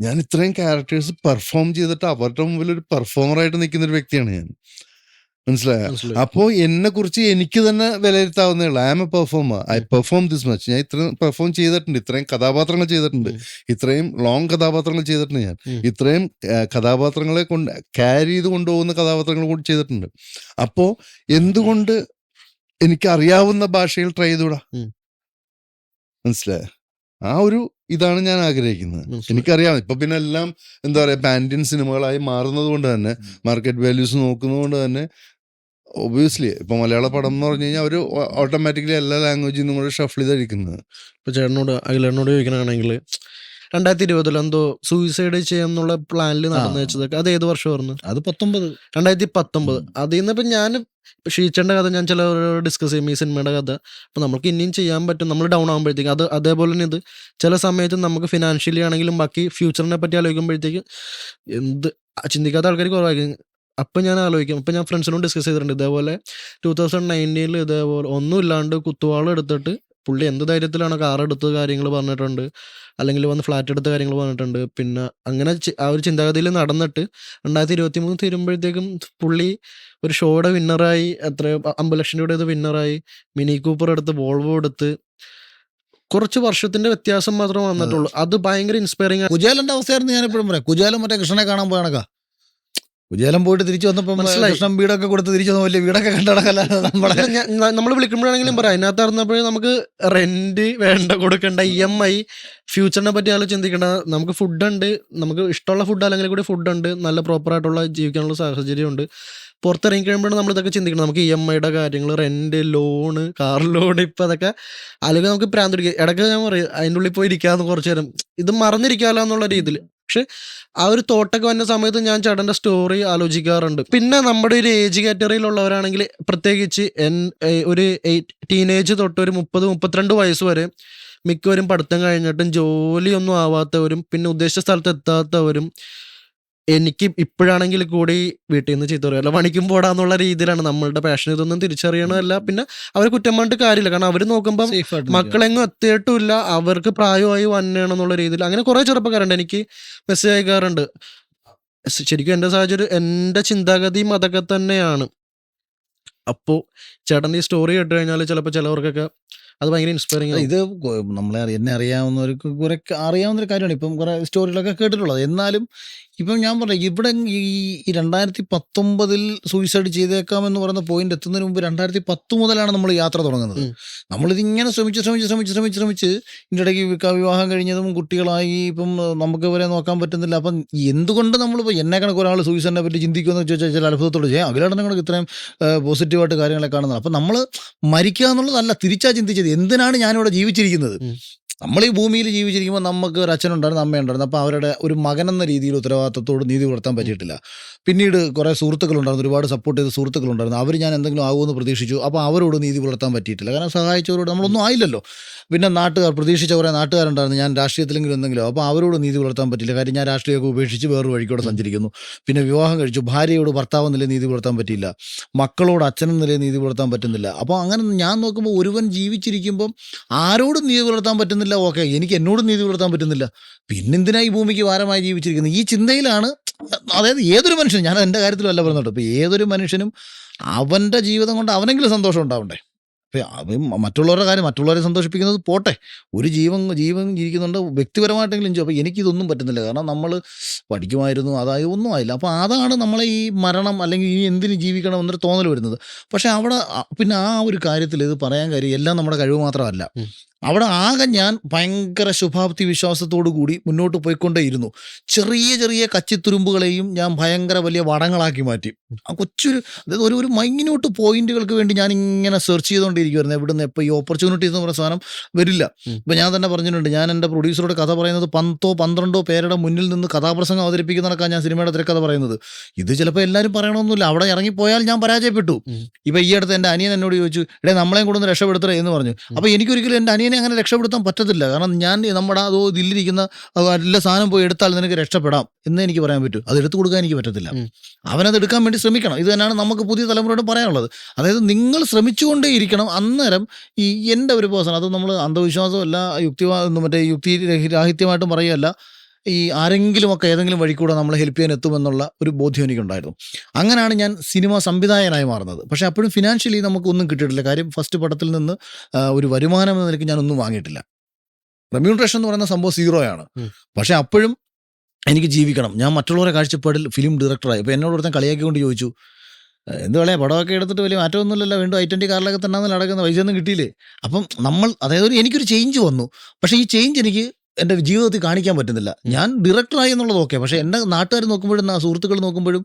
Speaker 2: ഞാൻ ഇത്രയും ക്യാരക്ടേഴ്സ് പെർഫോം ചെയ്തിട്ട് അവരുടെ മുമ്പിൽ ഒരു പെർഫോമറായിട്ട് നിൽക്കുന്ന ഒരു വ്യക്തിയാണ് ഞാൻ. മനസ്സിലായോ? അപ്പോ എന്നെ കുറിച്ച് എനിക്ക് തന്നെ വിലയിരുത്താവുന്നേ ഉള്ളൂ. I am a performer, I perform this much. ഞാൻ ഇത്രയും പെർഫോം ചെയ്തിട്ടുണ്ട്, ഇത്രയും കഥാപാത്രങ്ങൾ ചെയ്തിട്ടുണ്ട്, ഇത്രയും ലോങ് കഥാപാത്രങ്ങൾ ചെയ്തിട്ടുണ്ട്, ഞാൻ ഇത്രയും കഥാപാത്രങ്ങളെ കൊണ്ട് ക്യാരി ചെയ്ത് കൊണ്ടുപോകുന്ന കഥാപാത്രങ്ങൾ കൂടി ചെയ്തിട്ടുണ്ട്. അപ്പോ എന്തുകൊണ്ട് എനിക്ക് അറിയാവുന്ന ഭാഷയിൽ ട്രൈ ചെയ്തുകൂടാ? മനസ്സിലായോ? ആ ഒരു ഇതാണ് ഞാൻ ആഗ്രഹിക്കുന്നത്. എനിക്കറിയാം ഇപ്പൊ പിന്നെ എല്ലാം എന്താ പറയാ പാൻഡിയൻ സിനിമകളായി മാറുന്നത് കൊണ്ട് തന്നെ, മാർക്കറ്റ് വാല്യൂസ് നോക്കുന്നത് കൊണ്ട് തന്നെ ഒബിയസ്ലി ഇപ്പൊ മലയാള പടം എന്ന് പറഞ്ഞു കഴിഞ്ഞാൽ അവര് ഓട്ടോമാറ്റിക്കലി എല്ലാ ലാംഗ്വേജിൽ നിന്നും കൂടെ ഷഫിൾ ചെയ്തടിക്കുന്നത്.
Speaker 3: ഇപ്പൊ അഖിലേട്ടനോട് ചോദിക്കണമെങ്കിൽ 2020 എന്തോ സൂയിസൈഡ് ചെയ്യാന്നുള്ള പ്ലാനിൽ നടന്നു വെച്ചതൊക്കെ അത് ഏത് വർഷമായിരുന്നു?
Speaker 1: അത്
Speaker 3: 2019. അതിൽ നിന്ന് ഇപ്പൊ ഞാൻ ഷീച്ചന്റെ കഥ ഞാൻ ചിലവരോട് ഡിസ്കസ് ചെയ്യും, ഈ സിനിമയുടെ കഥ. അപ്പൊ നമുക്ക് ഇനിയും ചെയ്യാൻ പറ്റും. നമ്മൾ ഡൗൺ ആകുമ്പോഴത്തേക്ക് അതേപോലെ തന്നെ ഇത് ചില സമയത്ത് നമുക്ക് ഫിനാൻഷ്യലി ആണെങ്കിലും ബാക്കി ഫ്യൂച്ചറിനെ പറ്റി ആലോചിക്കുമ്പോഴത്തേക്ക് ചിന്തിക്കാത്ത ആൾക്കാർ കുറവായിരിക്കും. അപ്പം ഞാൻ ആലോചിക്കും. അപ്പം ഞാൻ ഫ്രണ്ട്സിനോട് ഡിസ്കസ് ചെയ്തിട്ടുണ്ട് ഇതേപോലെ 2019 ഇതേപോലെ ഒന്നുമില്ലാണ്ട് കുത്തുവാളം എടുത്തിട്ട് പുള്ളി എന്ത് ധൈര്യത്തിലാണ് കാർ എടുത്ത കാര്യങ്ങൾ പറഞ്ഞിട്ടുണ്ട്, അല്ലെങ്കിൽ വന്ന് ഫ്ലാറ്റ് എടുത്ത കാര്യങ്ങൾ പറഞ്ഞിട്ടുണ്ട്. പിന്നെ അങ്ങനെ ആ ഒരു ചിന്താഗതിയിൽ നടന്നിട്ട് 2023 തീരുമ്പോഴത്തേക്കും പുള്ളി ഒരു ഷോയുടെ വിന്നറായി, എത്ര 50 ലക്ഷം രൂപയുടെ വിന്നറായി, മിനി കൂപ്പർ എടുത്ത്, വോൾവോ എടുത്ത്. കുറച്ച് വർഷത്തിന്റെ വ്യത്യാസം മാത്രമേ വന്നിട്ടുള്ളൂ. അത് ഭയങ്കര ഇൻസ്പയറിംഗ്.
Speaker 1: കുചേലന്റെ അവസ്ഥയായിരുന്നു ഞാൻ എപ്പോഴും പറയാം. കുചേലൻ മറ്റേ കൃഷ്ണനെ കാണാൻ പോയണക്കാ. കുചേലൻ പോയിട്ട് തിരിച്ചു വന്നപ്പോ കൃഷ്ണൻ വീടൊക്കെ കൊടുത്ത് തിരിച്ചു വന്ന വലിയ വീടൊക്കെ കണ്ടടക്കല്ല
Speaker 3: നമ്മൾ വിളിക്കുമ്പോഴാണെങ്കിലും പറയാം, അതിനകത്ത് അറിഞ്ഞപ്പോഴേ നമുക്ക് റെന്റ് വേണ്ട, കൊടുക്കേണ്ട EMI, ഫ്യൂച്ചറിനെ പറ്റി ആലും ചിന്തിക്കേണ്ട. നമുക്ക് ഫുഡുണ്ട്, നമുക്ക് ഇഷ്ടമുള്ള ഫുഡ് അല്ലെങ്കിൽ കൂടി ഫുഡുണ്ട്, നല്ല പ്രോപ്പറായിട്ടുള്ള ജീവിക്കാനുള്ള സാഹചര്യമുണ്ട്. പുറത്തിറങ്ങി കഴിയുമ്പോഴാണ് നമ്മൾ ഇതൊക്കെ ചിന്തിക്കണം. നമുക്ക് EMIയുടെ കാര്യങ്ങൾ, റെന്റ്, ലോണ്, കാർ ലോൺ, ഇപ്പം അതൊക്കെ അല്ലെങ്കിൽ നമുക്ക് പ്രാന്ത് പിടിക്കുക. ഇടയ്ക്ക് ഞാൻ പറയും അതിൻ്റെ ഉള്ളിൽ പോയി ഇരിക്കാമെന്ന് കുറച്ച് നേരം, ഇത് മറന്നിരിക്കാമല്ലോ എന്നുള്ള രീതിയിൽ. പക്ഷെ ആ ഒരു തോട്ടൊക്കെ വന്ന സമയത്ത് ഞാൻ ചേട്ടൻ്റെ സ്റ്റോറി ആലോചിക്കാറുണ്ട്. പിന്നെ നമ്മുടെ ഒരു ഏജ് കാറ്റഗറിയിലുള്ളവരാണെങ്കിൽ പ്രത്യേകിച്ച് ഒരു ടീനേജ് തൊട്ട് ഒരു 30-32 വയസ്സ് വരെ മിക്കവരും പഠിത്തം കഴിഞ്ഞിട്ടും ജോലിയൊന്നും ആവാത്തവരും പിന്നെ ഉദ്ദേശിച്ച സ്ഥലത്ത് എത്താത്തവരും എനിക്ക് ഇപ്പോഴാണെങ്കിൽ കൂടി വീട്ടിൽ നിന്ന് ചീത്ത പറയും, അല്ല പണിക്കും പോടാന്നുള്ള രീതിയിലാണ് നമ്മളുടെ പാഷൻ. ഇതൊന്നും തിരിച്ചറിയണമല്ല. പിന്നെ അവരെ കുറ്റം പറഞ്ഞിട്ട് കാര്യമില്ല, കാരണം അവർ നോക്കുമ്പോൾ
Speaker 1: സേഫ് ആയിട്ട്
Speaker 3: മക്കളെങ്ങും എത്തിയിട്ടുമില്ല, അവർക്ക് പ്രായമായി വന്നേണെന്നുള്ള രീതിയിൽ അങ്ങനെ കുറേ ചെറുപ്പക്കാരുണ്ട് എനിക്ക് മെസ്സേജ് അയക്കാറുണ്ട്. ശരിക്കും എൻ്റെ സാഹചര്യം, എൻ്റെ ചിന്താഗതിയും അതൊക്കെ തന്നെയാണ്. അപ്പോൾ ചേട്ടൻ്റെ ഈ സ്റ്റോറി കേട്ട് കഴിഞ്ഞാൽ ചിലപ്പോൾ ചിലവർക്കൊക്കെ അത് ഭയങ്കര ഇൻസ്പയറിംഗ് ആവും.
Speaker 1: ഇത് എന്നെ അറിയാവുന്നവർക്ക് കുറെ അറിയാവുന്നൊരു കാര്യമാണ്. ഇപ്പം കുറെ സ്റ്റോറികളൊക്കെ കേട്ടിട്ടുള്ളത്. എന്നാലും ഇപ്പം ഞാൻ പറയാം, ഇവിടെ ഈ 2019 സൂയിസൈഡ് ചെയ്തേക്കാമെന്ന് പറയുന്ന പോയിന്റ് എത്തുന്നതിന് മുമ്പ് 2010 മുതലാണ് നമ്മൾ യാത്ര തുടങ്ങുന്നത്. നമ്മളിതിങ്ങനെ ശ്രമിച്ച് ഇതിൻ്റെ ഇടയ്ക്ക് വിവാഹം കഴിഞ്ഞതും കുട്ടികളായി, ഇപ്പം നമുക്ക് ഇവരെ നോക്കാൻ പറ്റുന്നില്ല. അപ്പം എന്തുകൊണ്ട് നമ്മളിപ്പോൾ എന്നെ കണക്ക് ഒരാൾ സൂയിസൈഡിനെ പറ്റി ചിന്തിക്കുമെന്ന് ചോദിച്ചാൽ ചില അത്ഭുതത്തോട് ചെയ്യാം. അഖിലേട്ടനങ്ങൾക്ക് ഇത്രയും പോസിറ്റീവായിട്ട് കാര്യങ്ങളെ കാണുന്നത്. അപ്പം നമ്മൾ മരിക്കുക എന്നുള്ളതല്ല, തിരിച്ചാ ചിന്തിച്ചത് എന്തിനാണ് ഞാനിവിടെ ജീവിച്ചിരിക്കുന്നത്. നമ്മൾ ഈ ഭൂമിയിൽ ജീവിച്ചിരിക്കുമ്പോൾ നമുക്ക് ഒരു അച്ഛനുണ്ടായിരുന്നു, അമ്മയുണ്ടായിരുന്നു. അപ്പോൾ അവരുടെ ഒരു മകനെന്ന രീതിയിൽ ഉത്തരവാദിത്തത്തോട് നീതി പുലർത്താൻ പറ്റിയിട്ടില്ല. പിന്നീട് കുറേ സുഹൃത്തുക്കളുണ്ടായിരുന്നു, ഒരുപാട് സപ്പോർട്ട് ചെയ്ത സുഹൃത്തുക്കളുണ്ടായിരുന്നു. അവർ ഞാൻ എന്തെങ്കിലും ആകുമെന്ന് പ്രതീക്ഷിച്ചു, അപ്പോൾ അവരോട് നീതി പുലർത്താൻ പറ്റിയിട്ടില്ല. കാരണം സഹായിച്ചവരോട് നമ്മളൊന്നും ആയില്ലല്ലോ. പിന്നെ നാട്ടുകാർ, പ്രതീക്ഷിച്ച കുറേ നാട്ടുകാരുണ്ടായിരുന്നു, ഞാൻ രാഷ്ട്രീയത്തിലെങ്കിലും എന്തെങ്കിലും, അപ്പോൾ അവരോട് നീതി പുലർത്താൻ പറ്റില്ല. കാര്യം ഞാൻ രാഷ്ട്രീയമൊക്കെ ഉപേക്ഷിച്ച് വേറൊരു വഴിക്കൂടെ സഞ്ചരിക്കുന്നു. പിന്നെ വിവാഹം കഴിച്ചു, ഭാര്യയോട് ഭർത്താവ് നില നീതി പുലർത്താൻ പറ്റിയില്ല, മക്കളോട് അച്ഛനും നില നീതി പുലർത്താൻ പറ്റുന്നില്ല. അപ്പോൾ അങ്ങനെ ഞാൻ നോക്കുമ്പോൾ ഒരുവൻ ജീവിച്ചിരിക്കുമ്പം ആരോടും നീതി പുലർത്താൻ പറ്റുന്നില്ല. ഓക്കെ, എനിക്ക് എന്നോടും നീതി പുലർത്താൻ പറ്റുന്നില്ല, പിന്നെന്തിനാ ഈ ഭൂമിക്ക് ഭാരമായി ജീവിച്ചിരിക്കുന്നത്? ഈ ചിന്തയിലാണ്. അതായത് ഏതൊരു മനുഷ്യനും, ഞാൻ എൻ്റെ കാര്യത്തിലും അല്ല പറഞ്ഞോട്ടോ, ഇപ്പോൾ ഏതൊരു മനുഷ്യനും അവൻ്റെ ജീവിതം കൊണ്ട് അവനെങ്കിലും സന്തോഷം ഉണ്ടാവണ്ടേ. മറ്റുള്ളവരുടെ കാര്യം, മറ്റുള്ളവരെ സന്തോഷിപ്പിക്കുന്നത് പോട്ടെ, ഒരു ജീവൻ ജീവിക്കുന്നുണ്ട്, വ്യക്തിപരമായിട്ടെങ്കിലും ചെയ്യും. അപ്പോൾ എനിക്കിതൊന്നും പറ്റുന്നില്ല. കാരണം നമ്മൾ പഠിക്കുമായിരുന്നു, അതായത് ഒന്നും ആയില്ല. അപ്പോൾ അതാണ് നമ്മളെ ഈ മരണം അല്ലെങ്കിൽ ഈ എന്തിന് ജീവിക്കണം എന്നൊരു തോന്നൽ വരുന്നത്. പക്ഷേ അവിടെ പിന്നെ ആ ഒരു കാര്യത്തിൽ ഇത് പറയാൻ കാര്യം എല്ലാം നമ്മുടെ കഴിവ് മാത്രമല്ല. അവിടെ ആകെ ഞാൻ ഭയങ്കര ശുഭാപ്തി വിശ്വാസത്തോടു കൂടി മുന്നോട്ട് പോയിക്കൊണ്ടേയിരുന്നു. ചെറിയ ചെറിയ കച്ചിത്തുരുമ്പുകളെയും ഞാൻ ഭയങ്കര വലിയ വടങ്ങളാക്കി മാറ്റി. ആ കൊച്ചൊരു, അതായത് ഒരു മൈന്യൂട്ട് പോയിന്റുകൾക്ക് വേണ്ടി ഞാൻ ഇങ്ങനെ സെർച്ച് ചെയ്തുകൊണ്ടിരിക്കുമായിരുന്നു. എവിടുന്ന് എപ്പോൾ ഈ ഓപ്പർച്യൂണിറ്റീസ് എന്ന് പറയുന്ന സാധനം വരില്ല. ഇപ്പം ഞാൻ തന്നെ പറഞ്ഞിട്ടുണ്ട്, ഞാൻ എൻ്റെ പ്രൊഡ്യൂസറോട് കഥ പറയുന്നത് 10-12 പേരുടെ മുന്നിൽ നിന്ന് കഥാപ്രസംഗം അവതരിപ്പിക്കുന്നതൊക്കെ ഞാൻ സിനിമയുടെ തിരക്കഥ പറയുന്നത്. ഇത് ചിലപ്പോൾ എല്ലാവരും പറയണമെന്നില്ല, അവിടെ ഇറങ്ങിപ്പോയാൽ ഞാൻ പരാജയപ്പെട്ടു. ഇപ്പം ഈ അടുത്ത് എൻ്റെ അനിയൻ എന്നോട് ചോദിച്ചു, നമ്മളെയും കൊണ്ടൊന്ന് രക്ഷപ്പെടുത്തറേ എന്ന് പറഞ്ഞു. അപ്പോൾ എനിക്കൊരിക്കലും എൻ്റെ അനിയനെ അങ്ങനെ രക്ഷപ്പെടുത്താൻ പറ്റത്തില്ല. കാരണം ഞാൻ നമ്മുടെ അതോ ഇതിലിരിക്കുന്ന എല്ലാ സാധനം പോയി എടുത്താൽ നിനക്ക് രക്ഷപ്പെടാം എന്നേ എനിക്ക് പറയാൻ പറ്റൂ. അത് എടുത്തു കൊടുക്കാൻ എനിക്ക് പറ്റത്തില്ല. അവനത് എടുക്കാൻ വേണ്ടി ശ്രമിക്കണം. ഇത് തന്നെയാണ് നമുക്ക് പുതിയ തലമുറയോട് പറയാനുള്ളത്. അതായത് നിങ്ങൾ ശ്രമിച്ചുകൊണ്ടേ ഇരിക്കണം. അന്നേരം ഈ എൻ്റെ ഒരു പേഴ്സൺ, അത് നമ്മൾ അന്ധവിശ്വാസമല്ല, യുക്തിരാഹിത്യമായിട്ടും പറയുകയല്ല, ഈ ആരെങ്കിലുമൊക്കെ ഏതെങ്കിലും വഴി കൂടെ നമ്മളെ ഹെൽപ്പ് ചെയ്യാൻ എത്തുമെന്നുള്ള ഒരു ബോധ്യം എനിക്കുണ്ടായിരുന്നു. അങ്ങനെയാണ് ഞാൻ സിനിമ സംവിധായകനായി മാറുന്നത്. പക്ഷേ അപ്പോഴും ഫിനാൻഷ്യലി നമുക്കൊന്നും കിട്ടിയിട്ടില്ല. കാര്യം ഫസ്റ്റ് പടത്തിൽ നിന്ന് ഒരു വരുമാനം എന്ന നിലയ്ക്ക് ഞാനൊന്നും വാങ്ങിയിട്ടില്ല. റെമ്യൂണറേഷൻ എന്ന് പറയുന്ന സംഭവം 0 ആണ്. പക്ഷേ അപ്പോഴും എനിക്ക് ജീവിക്കണം. ഞാൻ മറ്റുള്ളവരെ കാഴ്ചപ്പാടിൽ ഫിലിം ഡയറക്ടറായി. അപ്പോൾ എന്നോട് ഒരുത്തൻ കളിയാക്കിക്കൊണ്ട് ചോദിച്ചു, എന്ത് കളയാ, പടമൊക്കെ എടുത്തിട്ട് വലിയ മാറ്റമൊന്നുമില്ലല്ലോ, വീണ്ടും I-20 കാറിലൊക്കെ തന്നെ നടക്കുന്ന പൈസ ഒന്നും കിട്ടിയില്ലേ. അപ്പം അതായത് എനിക്കൊരു ചേഞ്ച് വന്നു. പക്ഷേ ഈ ചേഞ്ച് എനിക്ക് എൻ്റെ ജീവിതത്തിൽ കാണിക്കാൻ പറ്റുന്നില്ല. ഞാൻ ഡയറക്ടറായി എന്നുള്ളത് ഓക്കെ, പക്ഷേ എൻ്റെ നാട്ടുകാർ നോക്കുമ്പോഴും സുഹൃത്തുക്കൾ നോക്കുമ്പോഴും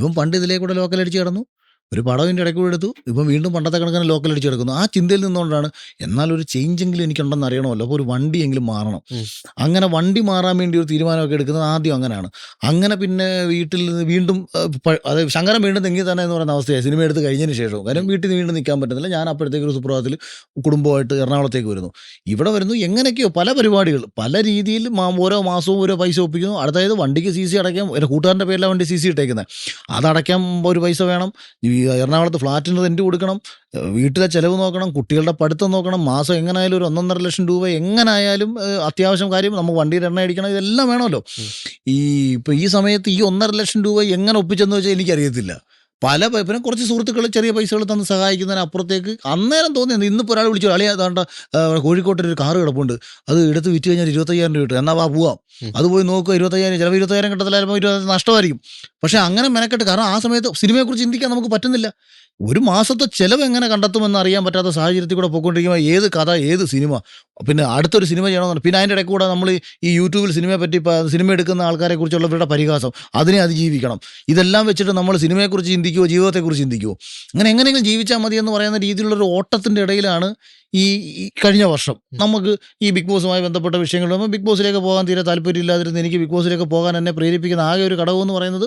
Speaker 1: ഇവൻ പണ്ട് ഇതിലേ കൂടെ ലോക്കൽ അടിച്ച് കിടന്നു, ഒരു പടവിൻ്റെ ഇടയ്ക്ക് കൂടെ എടുത്തു, ഇപ്പം വീണ്ടും പണ്ടത്തെ കണക്കിന് ലോക്കൽ അടിച്ച് കിടക്കുന്നു. ആ ചിന്തയിൽ നിന്നുകൊണ്ടാണ് എന്നാലൊരു ചേഞ്ചെങ്കിലും എനിക്കുണ്ടെന്ന് അറിയണമല്ലോ, അപ്പോൾ ഒരു വണ്ടിയെങ്കിലും മാറണം. അങ്ങനെ വണ്ടി മാറാൻ വേണ്ടി ഒരു തീരുമാനമൊക്കെ എടുക്കുന്നത് ആദ്യം അങ്ങനെയാണ്. അങ്ങനെ പിന്നെ വീട്ടിൽ നിന്ന് വീണ്ടും അതായത് ശങ്കരൻ വീണ്ടും തെങ്ങി തന്നെ എന്ന് പറയുന്ന അവസ്ഥയായി സിനിമ എടുത്ത് കഴിഞ്ഞതിന് ശേഷവും. കാര്യം വീട്ടിൽ നിന്ന് വീണ്ടും നിൽക്കാൻ പറ്റുന്നില്ല. ഞാൻ അപ്പോഴത്തേക്ക് ഒരു സുപ്രഭാതത്തിൽ കുടുംബമായിട്ട് എറണാകുളത്തേക്ക് വരുന്നു. ഇവിടെ വരുന്നു, എങ്ങനെയൊക്കെയോ പല പരിപാടികൾ പല രീതിയിൽ ഓരോ മാസവും ഓരോ പൈസ ഒപ്പിക്കുന്നു. അതായത് വണ്ടിക്ക് CC അടയ്ക്കാം, എൻ്റെ കൂട്ടുകാരൻ്റെ പേരിലാണ് വണ്ടി CC ഇട്ടേക്കുന്നത്, അതടയ്ക്കാൻ ഒരു പൈസ വേണം. എറണാകുളത്ത് ഫ്ലാറ്റിന് റെൻറ്റ് കൊടുക്കണം, വീട്ടിലെ ചിലവ് നോക്കണം, കുട്ടികളുടെ പഠിത്തം നോക്കണം, മാസം എങ്ങനെയായാലും ഒരു 1.5 ലക്ഷം രൂപ എങ്ങനെയായാലും അത്യാവശ്യം കാര്യം, നമുക്ക് വണ്ടിയിൽ എണ്ണ അടിക്കണം, ഇതെല്ലാം വേണമല്ലോ. ഇപ്പം ഈ സമയത്ത് ഈ 1.5 ലക്ഷം രൂപ എങ്ങനെ ഒപ്പിച്ചെന്ന് വെച്ചാൽ എനിക്കറിയത്തില്ല. പിന്നെ കുറച്ച് സുഹൃത്തുക്കൾ ചെറിയ പൈസകൾ തന്ന് സഹായിക്കുന്നതിന് അപ്പുറത്തേക്ക് അന്നേരം തോന്നിയത്, ഇന്നിപ്പോൾ ഒരാൾ വിളിച്ചു, അളിയാ അതാണ്ട് കോഴിക്കോട്ടൊരു കാറ് കിടപ്പുണ്ട്, അത് എടുത്ത് വിറ്റ് കഴിഞ്ഞാൽ 25,000 രൂപ കിട്ടും, എന്നാൽ പോവാം. അത് പോയി നോക്കുക, 25,000, ചിലപ്പോൾ 25,000 കിട്ടത്തില്ല, ചിലപ്പോൾ 20,000 നഷ്ടമായിരിക്കും. പക്ഷേ അങ്ങനെ മെനക്കെട്ട്, കാരണം ആ സമയത്ത് സിനിമയെക്കുറിച്ച് ചിന്തിക്കാൻ നമുക്ക് പറ്റുന്നില്ല. ഒരു മാസത്തെ ചിലവ് എങ്ങനെ കണ്ടെത്തുമെന്ന് അറിയാൻ പറ്റാത്ത സാഹചര്യത്തിൽ കൂടെ പോയിക്കൊണ്ടിരിക്കുമ്പോൾ ഏത് കഥ, ഏത് സിനിമ, പിന്നെ അടുത്തൊരു സിനിമ ചെയ്യണമെന്നുണ്ട്. പിന്നെ അതിൻ്റെ ഇടയ്ക്ക് കൂടെ നമ്മൾ ഈ യൂട്യൂബിൽ സിനിമയെ പറ്റി സിനിമ എടുക്കുന്ന ആൾക്കാരെ കുറിച്ചുള്ളവരുടെ പരിഹാസം, അതിനെ അതിജീവിക്കണം. ഇതെല്ലാം വെച്ചിട്ട് നമ്മൾ സിനിമയെക്കുറിച്ച് ചിന്തിക്കുമോ, ജീവിതത്തെക്കുറിച്ച് ചിന്തിക്കുമോ, അങ്ങനെ എങ്ങനെയെങ്കിലും ജീവിച്ചാൽ മതി എന്ന് പറയുന്ന രീതിയിലുള്ളൊരു ഓട്ടത്തിൻ്റെ ഇടയിലാണ് ഈ കഴിഞ്ഞ വർഷം നമുക്ക് ഈ ബിഗ് ബോസുമായി ബന്ധപ്പെട്ട വിഷയങ്ങൾ വരുമ്പോൾ ബിഗ് ബോസിലേക്ക് പോകാൻ തീരെ താല്പര്യമില്ലാതിരുന്ന എനിക്ക് ബിഗ് ബോസിലേക്ക് പോകാൻ എന്നെ പ്രേരിപ്പിക്കുന്ന ആകെ ഒരു ഘടകം എന്ന് പറയുന്നത്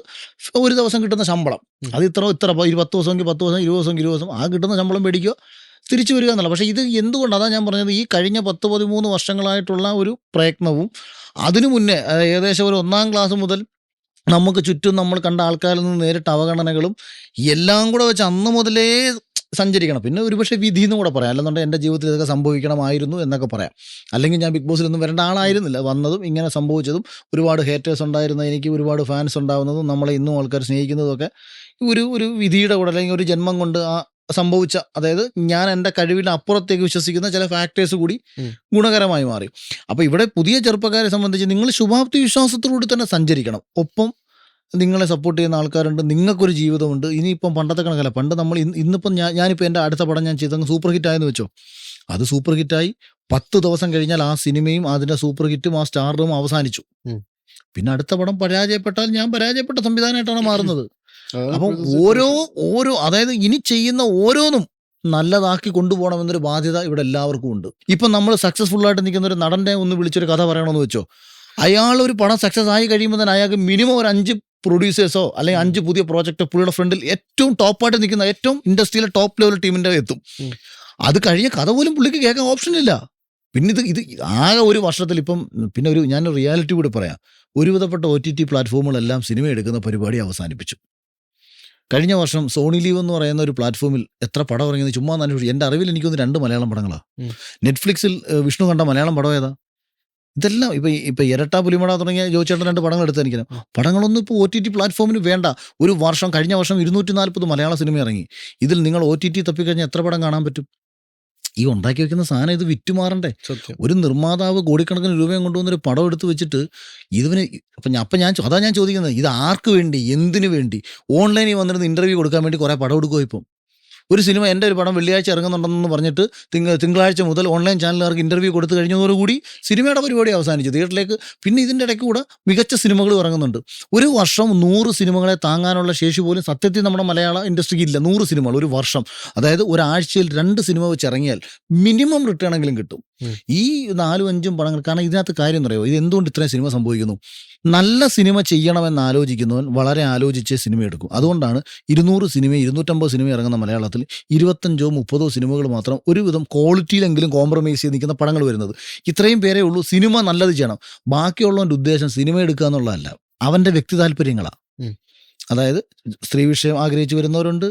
Speaker 1: ഒരു ദിവസം കിട്ടുന്ന ശമ്പളം. അത് ഇത്ര 10 ദിവസമെങ്കിൽ 10 ദിവസം, 20 ദിവസമെങ്കിൽ 20 ദിവസം, ആ കിട്ടുന്ന ശമ്പളം മേടിക്കുക, തിരിച്ചു വരിക എന്നുള്ള. പക്ഷേ ഇത് എന്തുകൊണ്ട്, അതാണ് ഞാൻ പറഞ്ഞത്, ഈ കഴിഞ്ഞ 10-13 വർഷങ്ങളായിട്ടുള്ള ഒരു പ്രയത്നവും അതിനു മുന്നേ ഏകദേശം ഒരു 1ാം ക്ലാസ് മുതൽ നമുക്ക് ചുറ്റും നമ്മൾ കണ്ട ആൾക്കാരിൽ നിന്ന് നേരിട്ട അവഗണനകളും എല്ലാം കൂടെ വെച്ച് അന്ന് മുതലേ സഞ്ചരിക്കണം. പിന്നെ ഒരുപക്ഷെ വിധി എന്ന് കൂടെ പറയാം, അല്ലെന്നുണ്ടെങ്കിൽ എൻ്റെ ജീവിതത്തിൽ ഇതൊക്കെ സംഭവിക്കണമായിരുന്നു എന്നൊക്കെ പറയാം. അല്ലെങ്കിൽ ഞാൻ ബിഗ് ബോസിലൊന്നും വരേണ്ട ആളായിരുന്നില്ല. വന്നതും ഇങ്ങനെ സംഭവിച്ചതും ഒരുപാട് ഹേറ്റേഴ്സ് ഉണ്ടായിരുന്ന എനിക്ക് ഒരുപാട് ഫാൻസ് ഉണ്ടാവുന്നതും നമ്മളെ ഇന്നും ആൾക്കാർ സ്നേഹിക്കുന്നതൊക്കെ ഒരു വിധിയുടെ കൂടെ അല്ലെങ്കിൽ ഒരു ജന്മം കൊണ്ട് സംഭവിച്ച, അതായത് ഞാൻ എൻ്റെ കഴിവിന് അപ്പുറത്തേക്ക് വിശ്വസിക്കുന്ന ചില ഫാക്ടേഴ്സ് കൂടി ഗുണകരമായി മാറി. അപ്പോൾ ഇവിടെ പുതിയ ചെറുപ്പക്കാരെ സംബന്ധിച്ച് നിങ്ങൾ ശുഭാപ്തി വിശ്വാസത്തോടുകൂടി തന്നെ സഞ്ചരിക്കണം. ഒപ്പം നിങ്ങളെ സപ്പോർട്ട് ചെയ്യുന്ന ആൾക്കാരുണ്ട്, നിങ്ങൾക്കൊരു ജീവിതമുണ്ട്. ഇനിയിപ്പം പണ്ടത്തെ കണക്കല്ല. പണ്ട് നമ്മൾ ഇന്നിപ്പം ഞാനിപ്പോൾ എൻ്റെ അടുത്ത പടം ഞാൻ ചെയ്തങ്ങ് സൂപ്പർ ഹിറ്റായെന്ന് വെച്ചോ, അത് സൂപ്പർ ഹിറ്റായി 10 ദിവസം കഴിഞ്ഞാൽ ആ സിനിമയും അതിൻ്റെ സൂപ്പർ ഹിറ്റും ആ സ്റ്റാർഡും അവസാനിച്ചു. പിന്നെ അടുത്ത പടം പരാജയപ്പെട്ടാൽ ഞാൻ പരാജയപ്പെട്ട സംവിധാനമായിട്ടാണ് മാറുന്നത്. അപ്പം ഓരോ അതായത് ഇനി ചെയ്യുന്ന ഓരോന്നും നല്ലതാക്കി കൊണ്ടുപോകണമെന്നൊരു ബാധ്യത ഇവിടെ എല്ലാവർക്കും ഉണ്ട്. ഇപ്പം നമ്മൾ സക്സസ്ഫുൾ ആയിട്ട് നിൽക്കുന്ന ഒരു നടനെ ഒന്ന് വിളിച്ചൊരു കഥ പറയണമെന്ന് വെച്ചോ, അയാൾ ഒരു പടം സക്സസ് ആയി കഴിയുമ്പോൾ തന്നെ അയാൾക്ക് മിനിമം ഒരു 5 പ്രൊഡ്യൂസേഴ്സോ അല്ലെങ്കിൽ 5 പുതിയ പ്രോജക്റ്റ് പുള്ളിയുടെ ഫ്രണ്ടിൽ ഏറ്റവും ടോപ്പായിട്ട് നിൽക്കുന്ന ഏറ്റവും ഇൻഡസ്ട്രിയിലെ ടോപ്പ് ലെവൽ ടീമിൻ്റെ എത്തും. അത് കഴിഞ്ഞ കഥ പോലും പുള്ളിക്ക് കേൾക്കാൻ ഓപ്ഷൻ ഇല്ല. പിന്നെ ഇത് ആകെ ഒരു വർഷത്തിൽ ഇപ്പം പിന്നെ ഞാൻ റിയാലിറ്റി കൂടി പറയാം, ഒരുവിധപ്പെട്ട OTT പ്ലാറ്റ്ഫോമുകളെല്ലാം സിനിമ എടുക്കുന്ന പരിപാടി അവസാനിപ്പിച്ചു. കഴിഞ്ഞ വർഷം സോണി ലീവ് എന്ന് പറയുന്ന ഒരു പ്ലാറ്റ്ഫോമിൽ എത്ര പടം ഇറങ്ങിയത് ചുമ്മാ അന്വേഷിച്ചു. എൻ്റെ അറിവിൽ എനിക്കൊന്ന് 2 മലയാളം പടങ്ങളാണ്. നെറ്റ്ഫ്ലിക്സിൽ വിഷ്ണു കണ്ട മലയാളം പടം ഏതാ? ഇതെല്ലാം ഇപ്പം ഇരട്ട പുലിമട തുടങ്ങിയ ജോയിച്ചേട്ടൻ 2 പടങ്ങൾ എടുത്തിരിക്കണം. പടങ്ങളൊന്നും ഇപ്പോൾ OTT പ്ലാറ്റ്ഫോമിന് വേണ്ട. കഴിഞ്ഞ വർഷം 240 മലയാള സിനിമ ഇറങ്ങി. ഇതിൽ നിങ്ങൾ OTT തപ്പിക്കഴിഞ്ഞാൽ എത്ര പടം കാണാൻ പറ്റും? ഈ ഉണ്ടാക്കി വെക്കുന്ന സാധനം ഇത് വിറ്റുമാറണ്ടേ? ഒരു നിർമ്മാതാവ് കോടിക്കണക്കിന് രൂപയും കൊണ്ടുവന്നൊരു പടം എടുത്ത് വെച്ചിട്ട് ഇതിന് അതാ ഞാൻ ചോദിക്കുന്നത്, ഇത് ആർക്ക് വേണ്ടി, എന്തിനു വേണ്ടി? ഓൺലൈനിൽ വന്നിരുന്ന് ഇൻ്റർവ്യൂ കൊടുക്കാൻ വേണ്ടി കുറേ പടം എടുക്കുമോ? ഇപ്പം ഒരു സിനിമ, എൻ്റെ ഒരു പടം വെള്ളിയാഴ്ച ഇറങ്ങുന്നുണ്ടെന്ന് പറഞ്ഞിട്ട് തിങ്കളാഴ്ച മുതൽ ഓൺലൈൻ ചാനലുകാർക്ക് ഇൻ്റർവ്യൂ കൊടുത്തു കഴിഞ്ഞതോടുകൂടി സിനിമയുടെ പരിപാടി അവസാനിച്ചു തിയേറ്ററിലേക്ക്. പിന്നെ ഇതിൻ്റെ ഇടയ്ക്ക് കൂടെ മികച്ച സിനിമകൾ ഇറങ്ങുന്നുണ്ട്. ഒരു വർഷം 100 സിനിമകളെ താങ്ങാനുള്ള ശേഷി പോലും സത്യത്തിൽ നമ്മുടെ മലയാള ഇൻഡസ്ട്രിക്ക് ഇല്ല. 100 സിനിമകൾ ഒരു വർഷം, അതായത് ഒരാഴ്ചയിൽ 2 സിനിമ വെച്ച് ഇറങ്ങിയാൽ മിനിമം റിട്ടേൺ എങ്കിലും കിട്ടും. ഈ 4-5 പടങ്ങൾ, കാരണം ഇതിനകത്ത് കാര്യം എന്ന് പറയുമോ, ഇത് എന്തുകൊണ്ട് ഇത്രയും സിനിമ സംഭവിക്കുന്നു? നല്ല സിനിമ ചെയ്യണമെന്ന് ആലോചിക്കുന്നവൻ വളരെ ആലോചിച്ചേ സിനിമ എടുക്കും. അതുകൊണ്ടാണ് 200 സിനിമ 250 സിനിമ ഇറങ്ങുന്ന മലയാളത്തിൽ 25-30 സിനിമകൾ മാത്രം ഒരുവിധം ക്വാളിറ്റിയിലെങ്കിലും കോംപ്രമൈസ് ചെയ്ത് നിൽക്കുന്ന പടങ്ങൾ വരുന്നത്. ഇത്രയും പേരേ ഉള്ളൂ. സിനിമ നല്ലത് ചെയ്യണം. ബാക്കിയുള്ളവൻ്റെ ഉദ്ദേശം സിനിമ എടുക്കുക എന്നുള്ളതല്ല, അവൻ്റെ വ്യക്തി താല്പര്യങ്ങളാണ്. അതായത് സ്ത്രീ വിഷയം ആഗ്രഹിച്ച് വരുന്നവരുണ്ട്,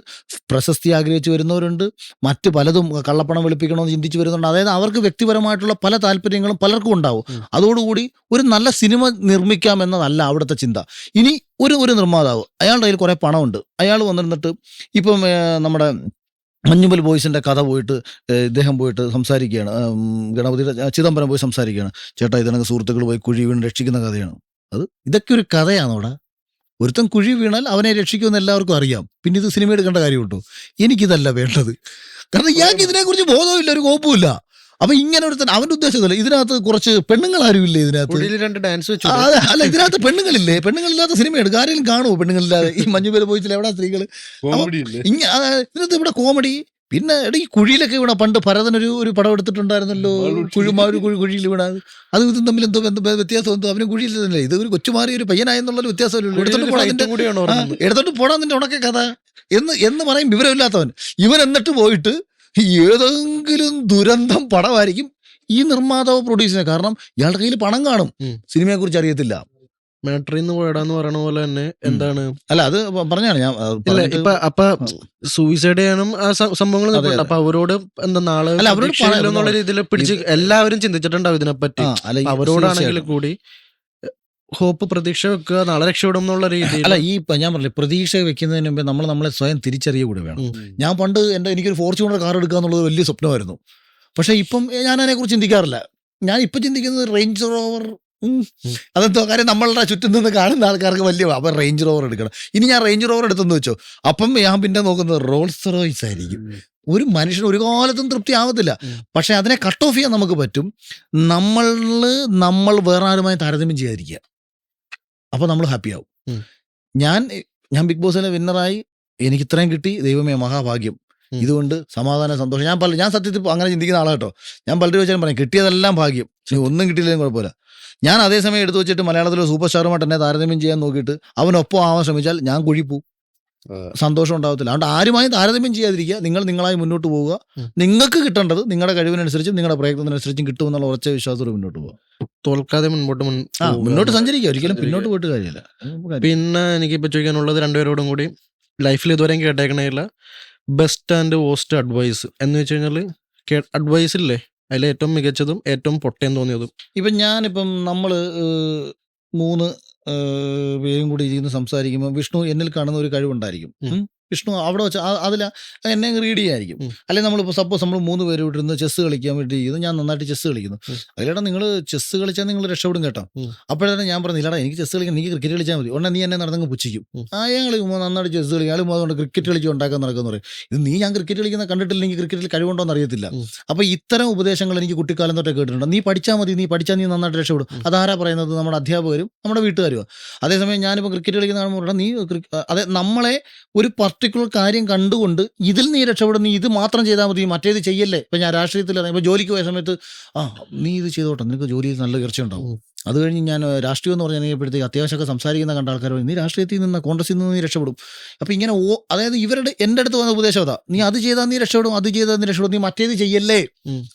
Speaker 1: പ്രശസ്തി ആഗ്രഹിച്ച് വരുന്നവരുണ്ട്, മറ്റ് പലതും കള്ളപ്പണം വെളുപ്പിക്കണമെന്ന് ചിന്തിച്ച് വരുന്നുണ്ട്. അതായത് അവർക്ക് വ്യക്തിപരമായിട്ടുള്ള പല താല്പര്യങ്ങളും പലർക്കും ഉണ്ടാവും. അതോടുകൂടി ഒരു നല്ല സിനിമ നിർമ്മിക്കാമെന്നതല്ല അവിടുത്തെ ചിന്ത. ഇനി ഒരു നിർമ്മാതാവ്, അയാളുടെ കയ്യിൽ കുറേ പണമുണ്ട്, അയാൾ വന്നിരുന്നിട്ട് ഇപ്പം നമ്മുടെ മഞ്ഞുമൽ ബോയ്സിൻ്റെ കഥ പോയിട്ട് ഇദ്ദേഹം പോയിട്ട് സംസാരിക്കുകയാണ്, ഗണപതിയുടെ ചിദംബരം പോയി സംസാരിക്കുകയാണ്, ചേട്ടാ ഇതിനൊക്കെ സുഹൃത്തുക്കൾ പോയി കുഴി വീണ് രക്ഷിക്കുന്ന കഥയാണ്. ഇതൊക്കെ ഒരു കഥയാണോടാ? ഒരുത്തൻ കുഴി വീണാൽ അവനെ രക്ഷിക്കുമെന്ന് എല്ലാവർക്കും അറിയാം. പിന്നെ ഇത് സിനിമ എടുക്കേണ്ട കാര്യമുണ്ടോ? എനിക്കിതല്ല വേണ്ടത്. കാരണം ഇയാൾക്ക് ഇതിനെക്കുറിച്ച് ബോധമില്ല, ഒരു കോപ്പുമില്ല. അപ്പൊ ഇങ്ങനെ ഒരുത്തൻ അവന്റെ ഉദ്ദേശത്തില്ല. ഇതിനകത്ത് കുറച്ച് പെണ്ണുങ്ങൾ ആരും ഇല്ലേ ഇതിനകത്ത്?
Speaker 3: ഡാൻസ്
Speaker 1: അല്ല, ഇതിനകത്ത് പെണ്ണുങ്ങളില്ലേ? പെണ്ണുങ്ങളില്ലാത്ത സിനിമ എടുക്കുക. ആരെങ്കിലും കാണുമോ പെണ്ണുങ്ങളില്ലാതെ? ഈ മഞ്ഞുപേര് പോയിച്ചില്ല, എവിടെ സ്ത്രീകൾ? ഇതിനകത്ത് ഇവിടെ കോമഡി. പിന്നെ ഈ കുഴിയിലൊക്കെ വീണ, പണ്ട് ഭരതൻ ഒരു പടം എടുത്തിട്ടുണ്ടായിരുന്നല്ലോ, കുഴിയിൽ വീണ. അത് ഇതും തമ്മിൽ എന്തോ വ്യത്യാസം എന്തോ? അവന് കുഴിയിൽ തന്നെ, ഇത് ഒരു കൊച്ചുമാറി ഒരു പയ്യനായെന്നുള്ളൊരു വ്യത്യാസമല്ലോ. എടുത്തോട്ട് പോടാ നിന്റെ ഉണക്കെ കഥ എന്ന് പറയും വിവരമില്ലാത്തവൻ. ഇവൻ എന്നിട്ട് പോയിട്ട് ഏതെങ്കിലും ദുരന്തം പടമായിരിക്കും ഈ നിർമ്മാതാവ് പ്രൊഡ്യൂസ് ചെയ്യുന്നത്. കാരണം ഇയാളുടെ കയ്യിൽ പണം കാണും, സിനിമയെ കുറിച്ച് അറിയത്തില്ല.
Speaker 3: മാട്രിന്ന് പോയടാന്ന് പറയണ പോലെ തന്നെ എന്താണ്,
Speaker 1: അല്ല അത് പറഞ്ഞാണ് ഞാൻ.
Speaker 3: അപ്പൊ സൂയിസൈഡ് ചെയ്യാനും ആ സംഭവങ്ങൾ. അപ്പൊ അവരോട് എന്താ നാളെ എന്നുള്ള രീതിയിൽ പിടിച്ച് എല്ലാവരും ചിന്തിച്ചിട്ടുണ്ടാവും ഇതിനെപ്പറ്റി. അവരോടാണെങ്കിൽ കൂടി ഹോപ്പ്, പ്രതീക്ഷ വെക്കുക, നാളെ രക്ഷപ്പെടും എന്നുള്ള രീതിയിൽ.
Speaker 1: അല്ല, ഞാൻ പറഞ്ഞില്ലേ, പ്രതീക്ഷ വെക്കുന്നതിന് മുമ്പേ നമ്മളെ സ്വയം തിരിച്ചറിയുക കൂടെ വേണം. ഞാൻ പണ്ട് എനിക്കൊരു ഫോർച്യൂണർ കാർ എടുക്കുക എന്നുള്ളത് വലിയ സ്വപ്നമായിരുന്നു. പക്ഷെ ഇപ്പം ഞാൻ അതിനെക്കുറിച്ച് ചിന്തിക്കാറില്ല. ഞാൻ ഇപ്പം ചിന്തിക്കുന്നത് റേഞ്ച് റോവർ. അതെന്തോ കാര്യം, നമ്മളുടെ ചുറ്റും നിന്ന് കാണുന്ന ആൾക്കാർക്ക് വലിയ, അപ്പം റേഞ്ച് റോവർ എടുക്കണം. ഇനി ഞാൻ റേഞ്ച് റോവർ എടുത്തെന്ന് വെച്ചോ, അപ്പം ഞാൻ പിന്നെ നോക്കുന്നത് റോൾസ് റോയ്സ് ആയിരിക്കും. ഒരു മനുഷ്യന് ഒരു കാലത്തും തൃപ്തി ആവത്തില്ല. പക്ഷെ അതിനെ കട്ട് ഓഫ് ചെയ്യാൻ നമുക്ക് പറ്റും. നമ്മൾ വേറെ ആരുമായി താരതമ്യം ചെയ്യാതിരിക്കുക. അപ്പോൾ നമ്മൾ ഹാപ്പിയാവും. ഞാൻ ബിഗ് ബോസിലെ വിന്നറായി, എനിക്ക് ഇത്രയും കിട്ടി, ദൈവമേ മഹാഭാഗ്യം. ഇതുകൊണ്ട് സമാധാനം, സന്തോഷം. ഞാൻ സത്യത്തിൽ അങ്ങനെ ചിന്തിക്കുന്ന ആളാണ് കേട്ടോ. ഞാൻ പലരും വെച്ചാലും പറയും കിട്ടിയതെല്ലാം ഭാഗ്യം, ഒന്നും കിട്ടിയില്ലെങ്കിലും കുഴപ്പമില്ല. ഞാൻ അതേസമയം എടുത്തു വെച്ചിട്ട് മലയാളത്തിലെ സൂപ്പർ സ്റ്റാറുമായിട്ട് എന്നെ താരതമ്യം ചെയ്യാൻ നോക്കിയിട്ട് അവനൊപ്പം ആവാൻ ശ്രമിച്ചാൽ ഞാൻ കുഴിപ്പൂ. സന്തോഷം ഉണ്ടാകത്തില്ല. അതുകൊണ്ട് ആരുമായും താരതമ്യം ചെയ്യാതിരിക്കുക. നിങ്ങൾ നിങ്ങളായി മുന്നോട്ട് പോവുക. നിങ്ങൾക്ക് കിട്ടേണ്ടത് നിങ്ങളുടെ കഴിവിനനുസരിച്ചും നിങ്ങളുടെ പ്രയത്നത്തിനനുസരിച്ചും കിട്ടുമെന്നുള്ള ഉറച്ച വിശ്വാസത്തോടെ മുന്നോട്ട് പോവുക.
Speaker 3: തോൽക്കാതെ
Speaker 1: മുന്നോട്ട് സഞ്ചരിക്കുക, ഒരിക്കലും പിന്നോട്ട് പോയിട്ട് കാര്യമില്ല.
Speaker 3: പിന്നെ എനിക്കിപ്പോൾ ചോദിക്കാനുള്ളത് രണ്ടുപേരോടും കൂടി ലൈഫിൽ ഇതുവരെയും കേട്ടേക്കണേല ബെസ്റ്റ് ആൻഡ് വോസ്റ്റ് അഡ്വൈസ് എന്ന് വെച്ച് കഴിഞ്ഞാൽ അഡ്വൈസ് ഇല്ലേ, അതിൽ ഏറ്റവും മികച്ചതും ഏറ്റവും പൊട്ടയും തോന്നിയതും.
Speaker 1: ഇപ്പം ഞാനിപ്പം നമ്മൾ 3 പേരും കൂടി ഇരുന്ന് സംസാരിക്കുമ്പോൾ വിഷ്ണു എന്നിൽ കാണുന്ന ഒരു കഴിവുണ്ടായിരിക്കും. വിഷ്ണു അവിടെ വെച്ച് അതിൽ എന്നെ റീഡ് ചെയ്യായിരിക്കും. അല്ലെങ്കിൽ നമ്മളിപ്പോൾ സപ്പോസ് നമ്മൾ 3 പേര് വിട്ടിരുന്ന് ചെസ്സ് കളിക്കാൻ വേണ്ടി ഇരിക്കുന്നു. ഞാൻ നന്നായിട്ട് ചെസ്സ് കളിക്കുന്നു. അതിലേടാ നിങ്ങൾ ചെസ്സ് കളിച്ചാൽ നിങ്ങൾ രക്ഷപ്പെടും കേട്ടോ. അപ്പോഴാണ് ഞാൻ പറഞ്ഞു, ഇല്ലടാ എനിക്ക് ചെസ്സ് കളിക്കാൻ, എനിക്ക് ക്രിക്കറ്റ് കളിച്ചാൽ മതി. ഉടനെ നീ എന്നെ നടന്നങ്ങ് പുച്ഛിക്കും. ഞങ്ങൾ നന്നായിട്ട് ചെസ്സ് കളിക്കും, അയാൾ അതുകൊണ്ട് ക്രിക്കറ്റ് കളിച്ച് ഉണ്ടാക്കാൻ നടക്കുമെന്ന് പറയും. ഇത് നീ ഞാൻ ക്രിക്കറ്റ് കളിക്കുന്ന കണ്ടിട്ടില്ല, എനിക്ക് ക്രിക്കറ്റിൽ കഴിവുണ്ടോന്ന് അറിയത്തില്ല. അപ്പോൾ ഇത്തരം ഉപദേശങ്ങൾ എനിക്ക് കുട്ടിക്കാലം തൊട്ടേ കേട്ടിട്ടുണ്ട്. നീ പഠിച്ചാൽ മതി, നീ പഠിച്ചാൽ നീ നന്നായിട്ട് രക്ഷപ്പെടും. അതാരാ പറയുന്നത്? നമ്മുടെ അധ്യാപകരും നമ്മുടെ വീട്ടുകാരും. അതേസമയം ഞാനിപ്പോൾ ക്രിക്കറ്റ് കളിക്കുന്ന കാണുമ്പോൾ നീ അതെ നമ്മളെ ഒരു പർട്ടിക്കുലർ കാര്യം കണ്ടുകൊണ്ട് ഇതിൽ നീ രക്ഷപ്പെടും, നീ ഇത് മാത്രം ചെയ്താൽ മതി, മറ്റേത് ചെയ്യല്ലേ. ഇപ്പം ഞാൻ രാഷ്ട്രീയത്തിൽ ഇപ്പോൾ ജോലിക്ക് പോയ സമയത്ത് നീ ഇത് ചെയ്തോട്ടെ, നിനക്ക് ജോലിയിൽ നല്ല ഉയർച്ച ഉണ്ടാവും. അത് കഴിഞ്ഞ് ഞാൻ രാഷ്ട്രീയം എന്ന് പറഞ്ഞപ്പോഴത്തേക്ക് അത്യാവശ്യമൊക്കെ സംസാരിക്കുന്ന കണ്ട ആൾക്കാർ നീ രാഷ്ട്രീയത്തിൽ നിന്ന് കോൺഗ്രസിൽ നിന്ന് നീ രക്ഷപ്പെടും. അപ്പോൾ ഇങ്ങനെ അതായത് എൻ്റെ അടുത്ത് വന്ന ഉപദേശം അതാ, നീ അത് ചെയ്താൽ നീ രക്ഷപ്പെടും, അത് ചെയ്താൽ നീ രക്ഷപ്പെടും, നീ മറ്റേത് ചെയ്യല്ലേ,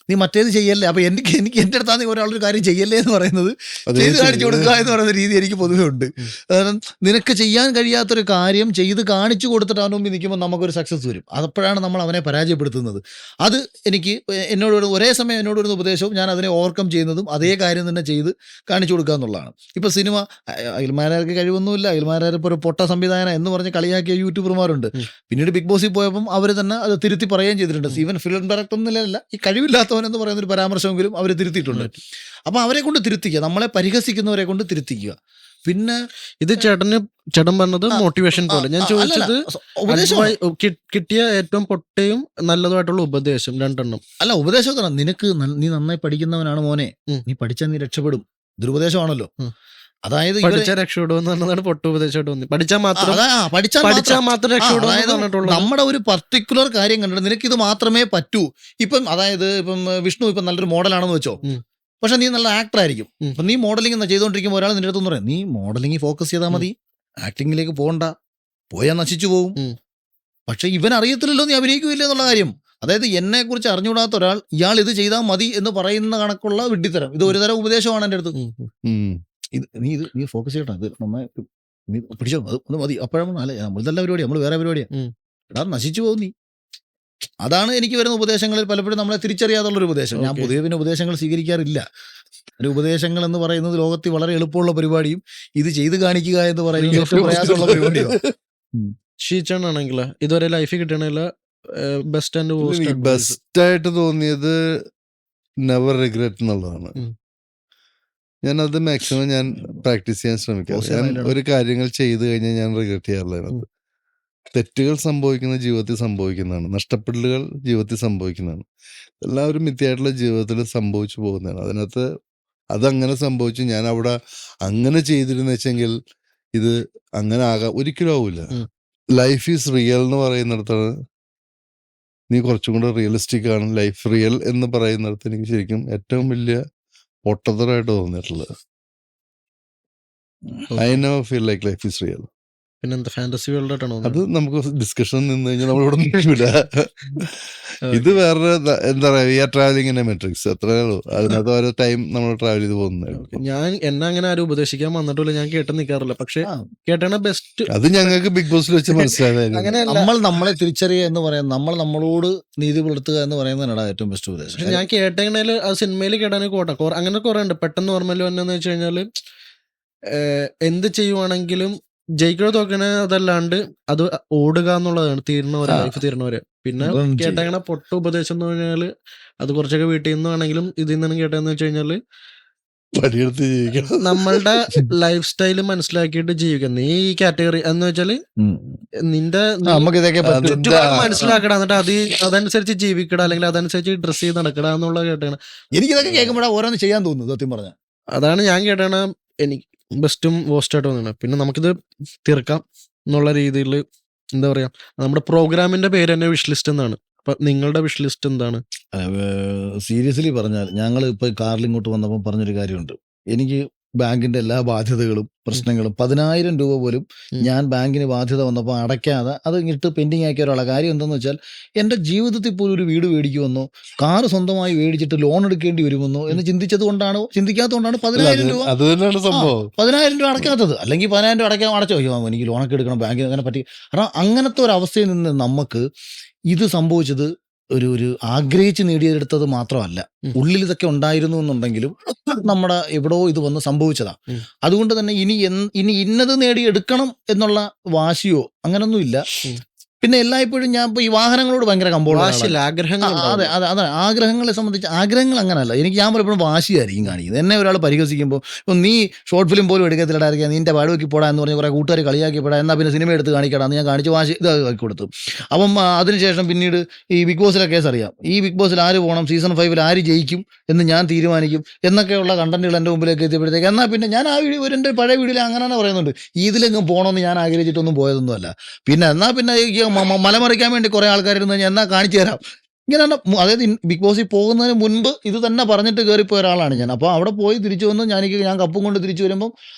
Speaker 1: നീ മറ്റേത് ചെയ്യല്ലേ. അപ്പോൾ എനിക്ക് എൻ്റെ അടുത്താണെങ്കിൽ ഒരാളൊരു കാര്യം ചെയ്യല്ലേ എന്ന് പറയുന്നത് ചെയ്ത് കാണിച്ചു കൊടുക്കുക എന്ന് പറയുന്ന രീതി എനിക്ക് പൊതുവെ ഉണ്ട്. കാരണം നിനക്ക് ചെയ്യാൻ കഴിയാത്തൊരു കാര്യം ചെയ്ത് കാണിച്ചു കൊടുത്തിട്ട് അവന് മുമ്പിൽ നിൽക്കുമ്പോൾ നമുക്കൊരു സക്സസ് വരും. അപ്പോഴാണ് നമ്മൾ അവനെ പരാജയപ്പെടുത്തുന്നത്. അത് എനിക്ക് എന്നോട് ഒരേ സമയം എന്നോട് വരുന്ന ഉപദേശവും ഞാൻ അതിനെ ഓവർകം ചെയ്യുന്നതും അതേ കാര്യം തന്നെ ചെയ്ത് കാണിച്ചു കൊടുക്കുക എന്നുള്ളതാണ്. ഇപ്പോൾ സിനിമ അഖിൽമാരാർക്ക് കഴിവൊന്നുമില്ല, അഖിൽമാരാരിപ്പോൾ ഒരു പൊട്ട സംവിധാനം എന്ന് പറഞ്ഞ് കളിയാക്കിയ യൂട്യൂബർമാരുണ്ട്. പിന്നീട് ബിഗ് ബോസിൽ പോയപ്പം അവർ തന്നെ അത് തിരുത്തി പറയുകയും ചെയ്തിട്ടുണ്ട്. ഈവൻ ഫിലിം ഡയറക്ടർ എന്നല്ല, ഈ കഴിവില്ലാത്തവൻ എന്ന് പറയുന്ന ഒരു പരാമർശമെങ്കിലും അവർ തിരുത്തിയിട്ടുണ്ട്. അപ്പോൾ അവരെ കൊണ്ട് തിരുത്തിക്കുക, നമ്മളെ പരിഹസിക്കുന്നവരെ കൊണ്ട് തിരുത്തിക്കുക. പിന്നെ
Speaker 3: ഇത് ചേട്ടൻ പറഞ്ഞത് മോട്ടിവേഷൻ പോലെ. ഞാൻ ചോദിച്ചത് കിട്ടിയ ഏറ്റവും പൊട്ടയും നല്ലതുമായിട്ടുള്ള ഉപദേശം 2 എണ്ണം.
Speaker 1: അല്ല, ഉപദേശം നിനക്ക് നീ നന്നായി പഠിക്കുന്നവനാണ് മോനെ, നീ പഠിച്ചാൽ നീ രക്ഷപ്പെടും. ദുരുപദേശമാണല്ലോ. അതായത്
Speaker 3: രക്ഷപ്പെടുമെന്നാണ് പൊട്ടുപദേശമായിട്ട് തോന്നി. പഠിച്ചാൽ മാത്രം രക്ഷപ്പെടും.
Speaker 1: നമ്മുടെ ഒരു പർട്ടിക്കുലർ കാര്യം കണ്ടിട്ട് നിനക്ക് ഇത് മാത്രമേ പറ്റൂ. ഇപ്പം അതായത് ഇപ്പം വിഷ്ണു ഇപ്പം നല്ലൊരു മോഡലാണെന്ന് വെച്ചോ, പക്ഷെ നീ നല്ല ആക്ടർ ആയിരിക്കും. അപ്പം നീ മോഡലിംഗ് ചെയ്തുകൊണ്ടിരിക്കുമ്പോൾ ഒരാൾ നിന്റെ അടുത്തൊന്നും പറയാം, നീ മോഡലിംഗ് ഫോക്കസ് ചെയ്താൽ മതി, ആക്ടിങ്ങിലേക്ക് പോകണ്ട, പോയാൽ നശിച്ചു പോകും. പക്ഷെ ഇവൻ അറിയത്തില്ലല്ലോ നീ അഭിനയിക്കില്ല എന്നുള്ള കാര്യം. അതായത് എന്നെ കുറിച്ച് അറിഞ്ഞുകൂടാത്ത ഒരാൾ ഇയാൾ ഇത് ചെയ്താൽ മതി എന്ന് പറയുന്ന കണക്കുള്ള വിഡ്ഢിത്തരം. ഇത് ഒരു തരം ഉപദേശമാണ് എൻ്റെ അടുത്ത്. നീ ഫോക്കസ് ചെയ്യട്ടോ, ഇത് നന്നായി നീ പിടിച്ചോ, അത് മതി. അപ്പോഴാണ് അല്ലെ നമ്മളിതല്ല പരിപാടി, നമ്മൾ വേറെ പരിപാടിയാണ്, എടാ നശിച്ചു പോകും നീ. അതാണ് എനിക്ക് വരുന്ന ഉപദേശങ്ങളിൽ പലപ്പോഴും നമ്മളെ തിരിച്ചറിയാതുള്ളൊരു ഉപദേശം. ഞാൻ പൊതുവെ പിന്നെ ഉപദേശങ്ങൾ സ്വീകരിക്കാറില്ല. ഒരു ഉപദേശങ്ങൾ എന്ന് പറയുന്നത് ലോകത്തിൽ വളരെ എളുപ്പമുള്ള പരിപാടിയും ഇത് ചെയ്ത് കാണിക്കുക എന്ന് പറയുന്നത് ഏറ്റവും പ്രയാസമുള്ള പരിപാടിയാണ്.
Speaker 3: ഷീച്ചാണെങ്കിൽ ഇതുവരെ ലൈഫിൽ കിട്ടണില്ല ബെസ്റ്റ് ആൻഡ്
Speaker 2: ബെസ്റ്റ് ആയിട്ട് തോന്നിയത് നെവർ റിഗ്രറ്റ് എന്നുള്ളതാണ്. ഞാനത് മാക്സിമം ഞാൻ പ്രാക്ടീസ് ചെയ്യാൻ ശ്രമിക്കാം. ഒരു കാര്യങ്ങൾ ചെയ്തു കഴിഞ്ഞാൽ ഞാൻ റിഗ്രറ്റ് ചെയ്യാറില്ല. തെറ്റുകൾ സംഭവിക്കുന്ന ജീവിതത്തിൽ സംഭവിക്കുന്നതാണ്, നഷ്ടപ്പെടലുകൾ ജീവിതത്തിൽ സംഭവിക്കുന്നതാണ്. എല്ലാവരും മിഥ്യയായിട്ടുള്ള ജീവിതത്തിൽ സംഭവിച്ചു പോകുന്നതാണ്. അതിനകത്ത് അതങ്ങനെ സംഭവിച്ചു, ഞാൻ അവിടെ അങ്ങനെ ചെയ്തിരുന്നു വെച്ചെങ്കിൽ ഇത് അങ്ങനെ ഒരിക്കലും ആവില്ല. ലൈഫ് ഈസ് റിയൽ എന്ന് പറയുന്നിടത്താണ് നീ കുറച്ചും കൂടെ റിയലിസ്റ്റിക് ആണ്. ലൈഫ് റിയൽ എന്ന് പറയുന്നിടത്ത് എനിക്ക് ശരിക്കും ഏറ്റവും വലിയ പൊട്ടത്തരമായിട്ട് തോന്നിയിട്ടുള്ളത്. I never feel like life is real.
Speaker 3: പിന്നെന്താ ഫാന്റസി വേൾഡായിട്ടാണോ?
Speaker 2: അത് നമുക്ക് ഡിസ്കഷൻ നിന്ന് കഴിഞ്ഞാൽ നമ്മളിവിടെ നിൽക്കില്ല. ഇത് വേറെ എന്താ പറയാ, we are travelling in a matrix, അത്രേ ഉള്ളൂ. അതിനകത്ത് ഓരോ ടൈം നമ്മൾ ട്രാവൽ ചെയ്ത് പോകുന്നത്.
Speaker 3: ഞാൻ എന്നെ അങ്ങനെ ആരും ഉപദേശിക്കാൻ വന്നിട്ടില്ല, ഞാൻ കേട്ട് നിൽക്കാറില്ല. പക്ഷെ കേട്ടാണ് ബെസ്റ്റ്.
Speaker 2: അത് ഞങ്ങൾക്ക് ബിഗ് ബോസിൽ വെച്ച് മനസ്സിലായത്.
Speaker 1: നമ്മൾ നമ്മളെ തിരിച്ചറിയുക എന്ന് പറയുന്നത്, നമ്മൾ നമ്മളോട് നീതി പുലർത്തുക എന്ന് പറയുന്നതാണ് ഏറ്റവും ബെസ്റ്റ് ഉപദേശം.
Speaker 3: ഞാൻ കേട്ടെങ്കിൽ ആ സിനിമയിൽ കേട്ടാണെങ്കിൽ അങ്ങനെ കുറെ ഉണ്ട്. പെട്ടെന്ന് ഓർമ്മയിൽ വന്നെന്ന് വെച്ച് കഴിഞ്ഞാല് എന്ത് ചെയ്യുവാണെങ്കിലും ജയിക്കണോ തോക്കണ അതല്ലാണ്ട് അത് ഓടുക എന്നുള്ളതാണ് തീർന്നവരെ, ലൈഫ് തീർന്നവരെ. പിന്നെ കേട്ടങ്ങനെ പൊട്ട ഉപദേശം എന്ന് പറഞ്ഞാല് അത് കുറച്ചൊക്കെ വീട്ടിൽ നിന്നാണെങ്കിലും ഇതിൽ നിന്നും കേട്ടതെന്ന് വെച്ച് കഴിഞ്ഞാല് നമ്മളുടെ ലൈഫ് സ്റ്റൈല് മനസ്സിലാക്കിയിട്ട് ജീവിക്കാം. നീ ഈ കാറ്റഗറി എന്ന് വെച്ചാല് നിന്റെ മനസ്സിലാക്കട, എന്നിട്ട് അതനുസരിച്ച് ജീവിക്കട, അല്ലെങ്കിൽ അതനുസരിച്ച് ഡ്രസ് ചെയ്ത് നടക്കട എന്നുള്ള കേട്ടാണ്.
Speaker 1: എനിക്കിതൊക്കെ കേൾക്കുമ്പോഴാണ് ഓരോന്ന് ചെയ്യാൻ തോന്നുന്നു സത്യം പറഞ്ഞ.
Speaker 3: അതാണ് ഞാൻ കേട്ടാണ് എനിക്ക് ബെസ്റ്റും വേസ്റ്റായിട്ട് തോന്നുന്നത്. പിന്നെ നമുക്കിത് തീർക്കാം എന്നുള്ള രീതിയിൽ എന്താ പറയാ, നമ്മുടെ പ്രോഗ്രാമിന്റെ പേര് തന്നെ വിഷ് ലിസ്റ്റ് എന്നാണ്. അപ്പൊ നിങ്ങളുടെ വിഷ് ലിസ്റ്റ് എന്താണ്?
Speaker 1: സീരിയസ്ലി പറഞ്ഞാൽ ഞങ്ങൾ ഇപ്പൊ കാറിൽ ഇങ്ങോട്ട് വന്നപ്പോൾ പറഞ്ഞൊരു കാര്യമുണ്ട്. എനിക്ക് ബാങ്കിന്റെ എല്ലാ ബാധ്യതകളും പ്രശ്നങ്ങളും 10,000 രൂപ പോലും ഞാൻ ബാങ്കിന് ബാധ്യത വന്നപ്പോൾ അടയ്ക്കാതെ അത് ഇട്ട് പെൻഡിങ് ആക്കിയ ഒരാളെ. കാര്യം എന്തെന്ന് വെച്ചാൽ എൻ്റെ ജീവിതത്തിൽ പോലും ഒരു വീട് മേടിക്കുമെന്നോ കാറ് സ്വന്തമായി മേടിച്ചിട്ട് ലോൺ എടുക്കേണ്ടി വരുമെന്നോ എന്ന് ചിന്തിക്കാത്തതുകൊണ്ടാണ് 10,000 രൂപ
Speaker 2: അത് തന്നെയാണ് സംഭവം.
Speaker 1: 10,000 രൂപ അടയ്ക്കാത്തത്. അല്ലെങ്കിൽ 10,000 രൂപ അടച്ചോ എനിക്ക് ലോണൊക്കെ എടുക്കണം ബാങ്കിൽ അങ്ങനെ പറ്റി. കാരണം അങ്ങനത്തെ ഒരു അവസ്ഥയിൽ നിന്ന് നമുക്ക് ഇത് സംഭവിച്ചത് ഒരു ആഗ്രഹിച്ച് നേടിയെടുത്തത് മാത്രമല്ല, ഉള്ളിൽ ഇതൊക്കെ ഉണ്ടായിരുന്നു എന്നുണ്ടെങ്കിലും നമ്മുടെ എവിടോ ഇത് വന്ന് സംഭവിച്ചതാ. അതുകൊണ്ട് തന്നെ ഇനി ഇന്നത് നേടിയെടുക്കണം എന്നുള്ള വാശിയോ അങ്ങനൊന്നുമില്ല. പിന്നെ എല്ലായ്പ്പോഴും ഞാൻ ഇപ്പൊ ഈ വാഹനങ്ങളോട് ഭയങ്കര
Speaker 3: ആഗ്രഹങ്ങൾ.
Speaker 1: അതെ ആഗ്രഹങ്ങളെ സംബന്ധിച്ച് ആഗ്രഹങ്ങൾ അങ്ങനല്ല. ഞാൻ പലപ്പോഴും വാശിയായിരിക്കും കാണിക്കുന്നത്. എന്നെ ഒരാൾ പരിഹസിക്കുമ്പോൾ ഇപ്പം നീ ഷോർട്ട് ഫിലിം പോലും എടുക്കത്തില്ലായിരിക്കും, നിന്റെ വാടകയ്ക്ക് പോടാ എന്ന് പറഞ്ഞ് കുറെ കൂട്ടുകാർ കളിയാക്കി പോടാ, എന്നാൽ പിന്നെ സിനിമ എടുത്ത് കാണിക്കടാന്ന് ഞാൻ കാണിച്ച് വാശി ഇതാക്കി കൊടുത്തു. അപ്പം അതിനുശേഷം പിന്നീട് ഈ ബിഗ് ബോസിലെ കേസ് അറിയാം. ഈ ബിഗ് ബോസിൽ ആര് പോകണം, സീസൺ 5 ആര് ജയിക്കും എന്ന് ഞാൻ തീരുമാനിക്കും എന്നൊക്കെയുള്ള കണ്ടന്റുകൾ എൻ്റെ മുമ്പിലേക്ക് എത്തിയപ്പോഴത്തേക്ക് എന്നാൽ പിന്നെ ഞാൻ ആ വീഡിയോ എൻ്റെ പഴയ വീഡിയോയിൽ അങ്ങനെ പറയുന്നുണ്ട്, ഇതിലെങ്കിലും പോകണമെന്ന് ഞാൻ ആഗ്രഹിച്ചിട്ടൊന്നും പോയതൊന്നുമല്ല. പിന്നെ എന്നാൽ പിന്നെ മലമറിക്കാൻ വേണ്ടി കുറെ ആൾക്കാരിരുന്ന് ഞാൻ എന്നാ കാണിച്ചു തരാം ഇങ്ങനെയാണ്. അതായത് ബിഗ് ബോസിൽ പോകുന്നതിന് മുൻപ് ഇത് തന്നെ പറഞ്ഞിട്ട് കയറിപ്പോയ ഒരാളാണ് ഞാൻ. അപ്പോൾ അവിടെ പോയി തിരിച്ചു വന്ന് ഞാൻ കപ്പും കൊണ്ട് തിരിച്ചു വരുമ്പം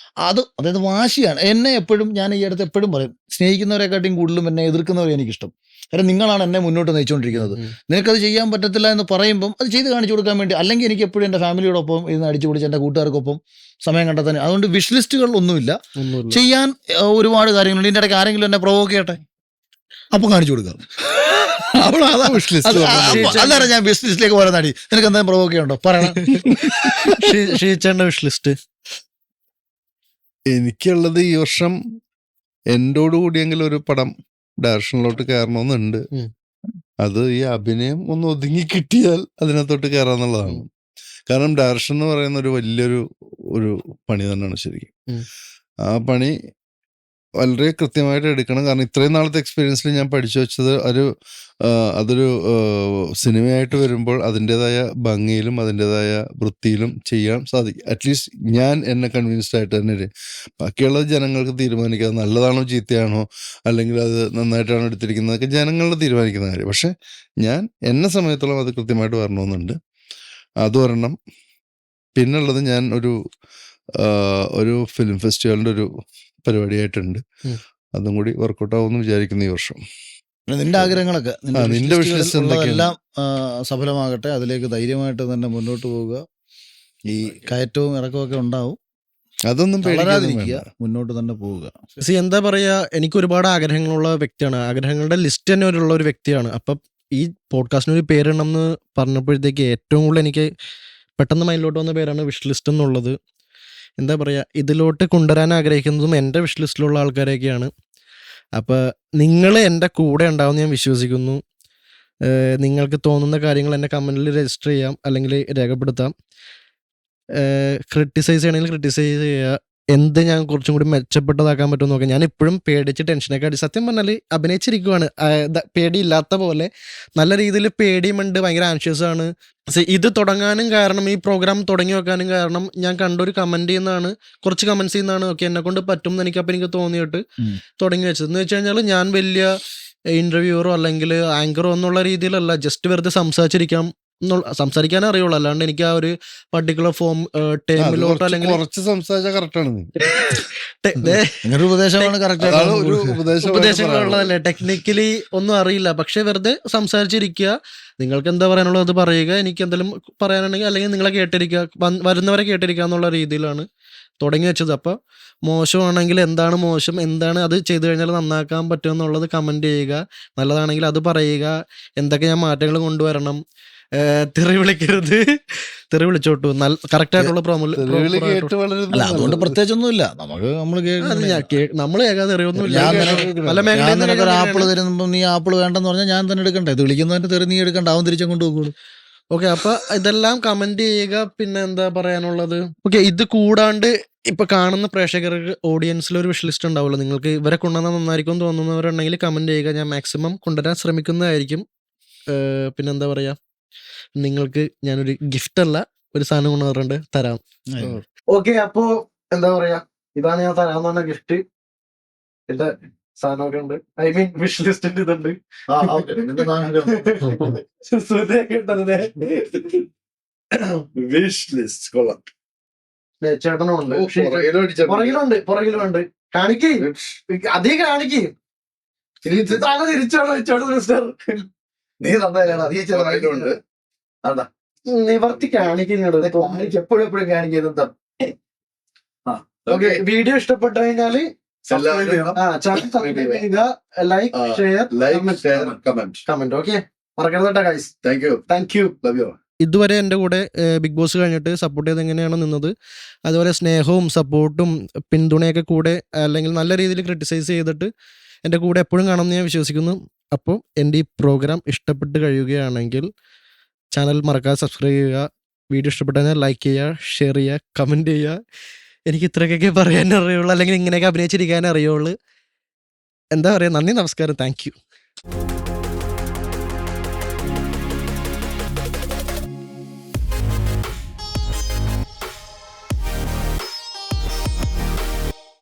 Speaker 1: അതായത് വാശിയാണ്. എന്നെ എപ്പോഴും ഞാൻ ഈ അടുത്ത് എപ്പോഴും പറയും, സ്നേഹിക്കുന്നവരെക്കാട്ടിയും കൂടുതലും എന്നെ എതിർക്കുന്നവരെ എനിക്കിഷ്ടം. കാരണം നിങ്ങളാണ് എന്നെ മുന്നോട്ട് നയിച്ചുകൊണ്ടിരിക്കുന്നത്. നിനക്കത് ചെയ്യാൻ പറ്റത്തില്ല എന്ന് പറയുമ്പം അത് ചെയ്ത് കാണിച്ചു കൊടുക്കാൻ വേണ്ടി, അല്ലെങ്കിൽ എനിക്ക് എപ്പോഴും എൻ്റെ ഫാമിലിയോടൊപ്പം ഇരുന്ന് അടിച്ചു പൊളിച്ച് എൻ്റെ കൂട്ടുകാർക്കൊപ്പം സമയം കണ്ടെത്താൻ. അതുകൊണ്ട് വിഷ് ലിസ്റ്റുകളിലൊന്നുമില്ല, ചെയ്യാൻ ഒരുപാട് കാര്യങ്ങളുണ്ട്. ഇതിൻ്റെ ഇടയ്ക്ക് ആരെങ്കിലും എന്നെ പ്രൊവോക്ക് ചെയ്യട്ടെ, അപ്പം കാണിച്ചു കൊടുക്കാം. അല്ലാതെ ഞാൻ വിഷ് ലിസ്റ്റിലേക്ക് പോരാ നടി, നിനക്ക് എന്തായാലും പ്രൊവോക്ക് ചെയ്യണ്ടോ പറയണം.
Speaker 3: ഷീച്ചേണ്ട വിഷ് ലിസ്റ്റ്
Speaker 2: എനിക്കുള്ളത് ഈ വർഷം എന്നോടുകൂടിയെങ്കിലും ഒരു പടം ഡയറക്ഷനിലോട്ട് കയറണമെന്നുണ്ട്. അത് ഈ അഭിനയം ഒന്ന് ഒതുങ്ങി കിട്ടിയാൽ അതിനകത്തോട്ട് കയറാന്നുള്ളതാണ്. കാരണം ഡയറക്ഷൻ എന്ന് പറയുന്ന ഒരു വലിയൊരു പണി തന്നെയാണ് ശരിക്കും. ആ പണി വളരെ കൃത്യമായിട്ട് എടുക്കണം. കാരണം ഇത്രയും നാളത്തെ എക്സ്പീരിയൻസിൽ ഞാൻ പഠിച്ചു വെച്ചത് അതൊരു സിനിമയായിട്ട് വരുമ്പോൾ അതിൻ്റെതായ ഭംഗിയിലും അതിൻ്റെതായ വൃത്തിയിലും ചെയ്യാൻ സാധിക്കും. അറ്റ്ലീസ്റ്റ് ഞാൻ എന്നെ കൺവിൻസ്ഡ് ആയിട്ട് തന്നെ. ബാക്കിയുള്ള ജനങ്ങൾക്ക് തീരുമാനിക്കാതെ നല്ലതാണോ ചീത്തയാണോ അല്ലെങ്കിൽ അത് നന്നായിട്ടാണോ എടുത്തിരിക്കുന്നതൊക്കെ ജനങ്ങളുടെ തീരുമാനിക്കുന്ന കാര്യം. പക്ഷെ ഞാൻ എന്നെ സമയത്തോളം അത് കൃത്യമായിട്ട് വരണമെന്നുണ്ട്. അത് വരണം. പിന്നുള്ളത് ഞാൻ ഒരു ഫിലിം ഫെസ്റ്റിവലിൻ്റെ ഒരു പരിപാടിയായിട്ടുണ്ട്. അതും കൂടി വർക്കൗട്ട് ആവുമെന്ന് വിചാരിക്കുന്നു ഈ വർഷം.
Speaker 1: നിന്റെ ആഗ്രഹങ്ങളൊക്കെ
Speaker 2: നിന്റെ
Speaker 1: എല്ലാം സഫലമാകട്ടെ. അതിലേക്ക് ധൈര്യമായിട്ട് തന്നെ മുന്നോട്ട് പോവുക. ഈ കയറ്റവും ഇറക്കവും ഒക്കെ ഉണ്ടാവും,
Speaker 2: അതൊന്നും
Speaker 1: പേടിക്കാതിരിക്കുക, മുന്നോട്ട് തന്നെ പോവുക.
Speaker 3: എന്താ പറയാ, എനിക്ക് ഒരുപാട് ആഗ്രഹങ്ങളുള്ള വ്യക്തിയാണ്, ആഗ്രഹങ്ങളുടെ ലിസ്റ്റ് തന്നെ ഉള്ള ഒരു വ്യക്തിയാണ്. അപ്പം ഈ പോഡ്കാസ്റ്റിന് ഒരു പേരിടണമെന്ന് പറഞ്ഞപ്പോഴത്തേക്ക് ഏറ്റവും കൂടുതൽ എനിക്ക് പെട്ടെന്ന് മൈൻഡിലോട്ട് വന്ന പേരാണ് വിഷ് ലിസ്റ്റ് എന്നുള്ളത്. എന്താ പറയുക, ഇതിലോട്ട് കൊണ്ടുവരാൻ ആഗ്രഹിക്കുന്നതും എൻ്റെ വിഷ് ലിസ്റ്റിലുള്ള ആൾക്കാരെയൊക്കെയാണ്. അപ്പോൾ നിങ്ങൾ എൻ്റെ കൂടെ ഉണ്ടാവുമെന്ന് ഞാൻ വിശ്വസിക്കുന്നു. നിങ്ങൾക്ക് തോന്നുന്ന കാര്യങ്ങൾ എന്നെ കമൻറ്റിൽ രജിസ്റ്റർ ചെയ്യാം, അല്ലെങ്കിൽ രേഖപ്പെടുത്താം. ക്രിട്ടിസൈസ് ചെയ്യണമെങ്കിൽ ക്രിട്ടിസൈസ് ചെയ്യുക. എന്ത് ഞാൻ കുറച്ചും കൂടി മെച്ചപ്പെട്ടതാക്കാൻ പറ്റുമെന്ന് നോക്കാം. ഞാൻ ഇപ്പോഴും പേടിച്ച് ടെൻഷനൊക്കെ അടിച്ച് സത്യം പറഞ്ഞാൽ അഭിനയിച്ചിരിക്കുവാണ്. പേടിയില്ലാത്ത പോലെ നല്ല രീതിയിൽ പേടിയുമുണ്ട്, ഭയങ്കര ആൻഷ്യസ് ആണ്. ഇത് തുടങ്ങാനും കാരണം, ഈ പ്രോഗ്രാം തുടങ്ങി വെക്കാനും കാരണം ഞാൻ കണ്ടൊരു കമൻറ്റ് ചെയ്യുന്നതാണ്, കുറച്ച് കമൻറ്റ്സ് ചെയ്യുന്നതാണ്. ഓക്കെ, എന്നെ കൊണ്ട് പറ്റും എന്ന് എനിക്ക് തോന്നിയിട്ട് തുടങ്ങി വെച്ചത്. എന്ന് വെച്ച് കഴിഞ്ഞാൽ ഞാൻ വലിയ ഇൻ്റർവ്യൂവറോ അല്ലെങ്കിൽ ആങ്കറോ എന്നുള്ള രീതിയിലല്ല, ജസ്റ്റ് വെറുതെ സംസാരിക്കാനേ അറിയുള്ളൂ. അല്ലാണ്ട് എനിക്ക് ആ ഒരു പർട്ടിക്കുലർ ടൈമിലോട്ടോ അല്ലെങ്കിൽ
Speaker 2: കുറച്ച് സംസാരിച്ചാൽ കറക്റ്റാണ്.
Speaker 3: ഉപദേശങ്ങളുള്ളതല്ലേ, ടെക്നിക്കലി ഒന്നും അറിയില്ല. പക്ഷെ വെറുതെ സംസാരിച്ചിരിക്കുക, നിങ്ങൾക്ക് എന്താ പറയാനുള്ളത് അത് പറയുക, എനിക്ക് എന്തെങ്കിലും പറയാനുണ്ടെങ്കിൽ അല്ലെങ്കിൽ നിങ്ങളെ കേട്ടിരിക്കുക, വരുന്നവരെ കേട്ടിരിക്കുക എന്നുള്ള രീതിയിലാണ് തുടങ്ങി വെച്ചത്. അപ്പോൾ മോശമാണെങ്കിൽ എന്താണ് മോശം, എന്താണ് അത് ചെയ്തു കഴിഞ്ഞാൽ നന്നാക്കാൻ പറ്റുമെന്നുള്ളത് കമൻറ്റ് ചെയ്യുക, നല്ലതാണെങ്കിൽ അത് പറയുക, എന്തൊക്കെ ഞാൻ മാറ്റങ്ങൾ കൊണ്ടുവരണം. തെറി വിളിക്കരുത്, തെറി വിളിച്ചോട്ടു, കറക്റ്റ് ആയിട്ടുള്ള
Speaker 1: അതുകൊണ്ട് പ്രത്യേകിച്ചൊന്നുമില്ല.
Speaker 3: നമ്മൾ കേൾക്കാതെ അറിയൊന്നുമില്ല. പല
Speaker 1: മേഖലയിൽ ആപ്പിൾ തരുമ്പോ നീ ആപ്പിൾ വേണ്ടെന്ന് പറഞ്ഞാൽ ഞാൻ തന്നെ എടുക്കണ്ടേ? ഇത് വിളിക്കുന്നതിന്റെ തെറി നീ എടുക്കണ്ട, അവൻ തിരിച്ചും കൊണ്ടുപോകുള്ളൂ.
Speaker 3: ഓക്കെ, അപ്പൊ ഇതെല്ലാം കമന്റ് ചെയ്യുക. പിന്നെ എന്താ പറയാനുള്ളത്, ഓക്കെ, ഇത് കൂടാണ്ട് ഇപ്പൊ കാണുന്ന പ്രേക്ഷകർക്ക് ഓഡിയൻസിൽ ഒരു വിഷ് ലിസ്റ്റ് ഉണ്ടാവുമല്ലോ. നിങ്ങൾക്ക് ഇവരെ കൊണ്ടുവന്നാൽ നന്നായിരിക്കും തോന്നുന്നവരുണ്ടെങ്കിൽ കമന്റ് ചെയ്യുക. ഞാൻ മാക്സിമം കൊണ്ടുവരാൻ ശ്രമിക്കുന്നതായിരിക്കും. പിന്നെന്താ പറയാ, നിങ്ങൾക്ക് ഞാനൊരു ഗിഫ്റ്റ് അല്ല, ഒരു സാധനം കൊണ്ടുവന്നിട്ടുണ്ട്, തരാം. ഓക്കെ, അപ്പോ എന്താ പറയാ, ഇതാണ് ഞാൻ തരാൻ പറഞ്ഞ ഗിഫ്റ്റ്. എന്റെ സാധനമൊക്കെ ഉണ്ട്, ഐ മീൻ വിഷ് ലിസ്റ്റിന്റെ ഇതുണ്ട്. വിഷ് ലിസ്റ്റ് കൊള്ളാം. ചേട്ടനും ഉണ്ട്,
Speaker 2: ഓ, പുറകിലും അടിച്ചിട്ടുണ്ട്.
Speaker 3: പുറകിലുണ്ട്. കാണിക്കേ, അതേ കാണിക്കേ. തിരിച്ചാണ് വെച്ചോട് മിസ്റ്റർ.
Speaker 1: നീ തന്നേലാണ് അതീ
Speaker 2: പുറകിലുണ്ട്.
Speaker 1: അതാ
Speaker 3: നിവർത്തി കാണിക്കുന്നുണ്ട്.
Speaker 1: എപ്പോഴും കാണിക്കുന്നത്.
Speaker 3: വീഡിയോ ഇഷ്ടപ്പെട്ടു കഴിഞ്ഞാല്
Speaker 2: എല്ലാവരും
Speaker 3: ചാനൽ സബ്സ്ക്രൈബ് ചെയ്യുക, ലൈക്ക്, ഷെയർ, കമന്റ്. ഓക്കെ, മറക്കരുത് ഗൈസ്. Thank you. ഇതുവരെ എൻ്റെ കൂടെ ബിഗ് ബോസ് കഴിഞ്ഞിട്ട് സപ്പോർട്ട് ചെയ്ത് എങ്ങനെയാണ് നിന്നത്, അതുപോലെ സ്നേഹവും സപ്പോർട്ടും പിന്തുണയൊക്കെ കൂടെ, അല്ലെങ്കിൽ നല്ല രീതിയിൽ ക്രിട്ടിസൈസ് ചെയ്തിട്ട് എൻ്റെ കൂടെ എപ്പോഴും കാണുമെന്ന് ഞാൻ വിശ്വസിക്കുന്നു. അപ്പോൾ എൻ്റെ ഈ പ്രോഗ്രാം ഇഷ്ടപ്പെട്ട് കഴിയുകയാണെങ്കിൽ ചാനൽ മറക്കാതെ സബ്സ്ക്രൈബ് ചെയ്യുക, വീഡിയോ ഇഷ്ടപ്പെട്ടാൽ ലൈക്ക് ചെയ്യുക, ഷെയർ ചെയ്യുക, കമൻറ്റ് ചെയ്യുക. എനിക്ക് ഇത്രയൊക്കെ പറയാൻ അറിയുള്ളൂ, അല്ലെങ്കിൽ ഇങ്ങനെയൊക്കെ അഭിനയിച്ചിരിക്കാൻ അറിയുള്ളൂ. എന്താ പറയുക, നന്ദി, നമസ്കാരം, താങ്ക് യു.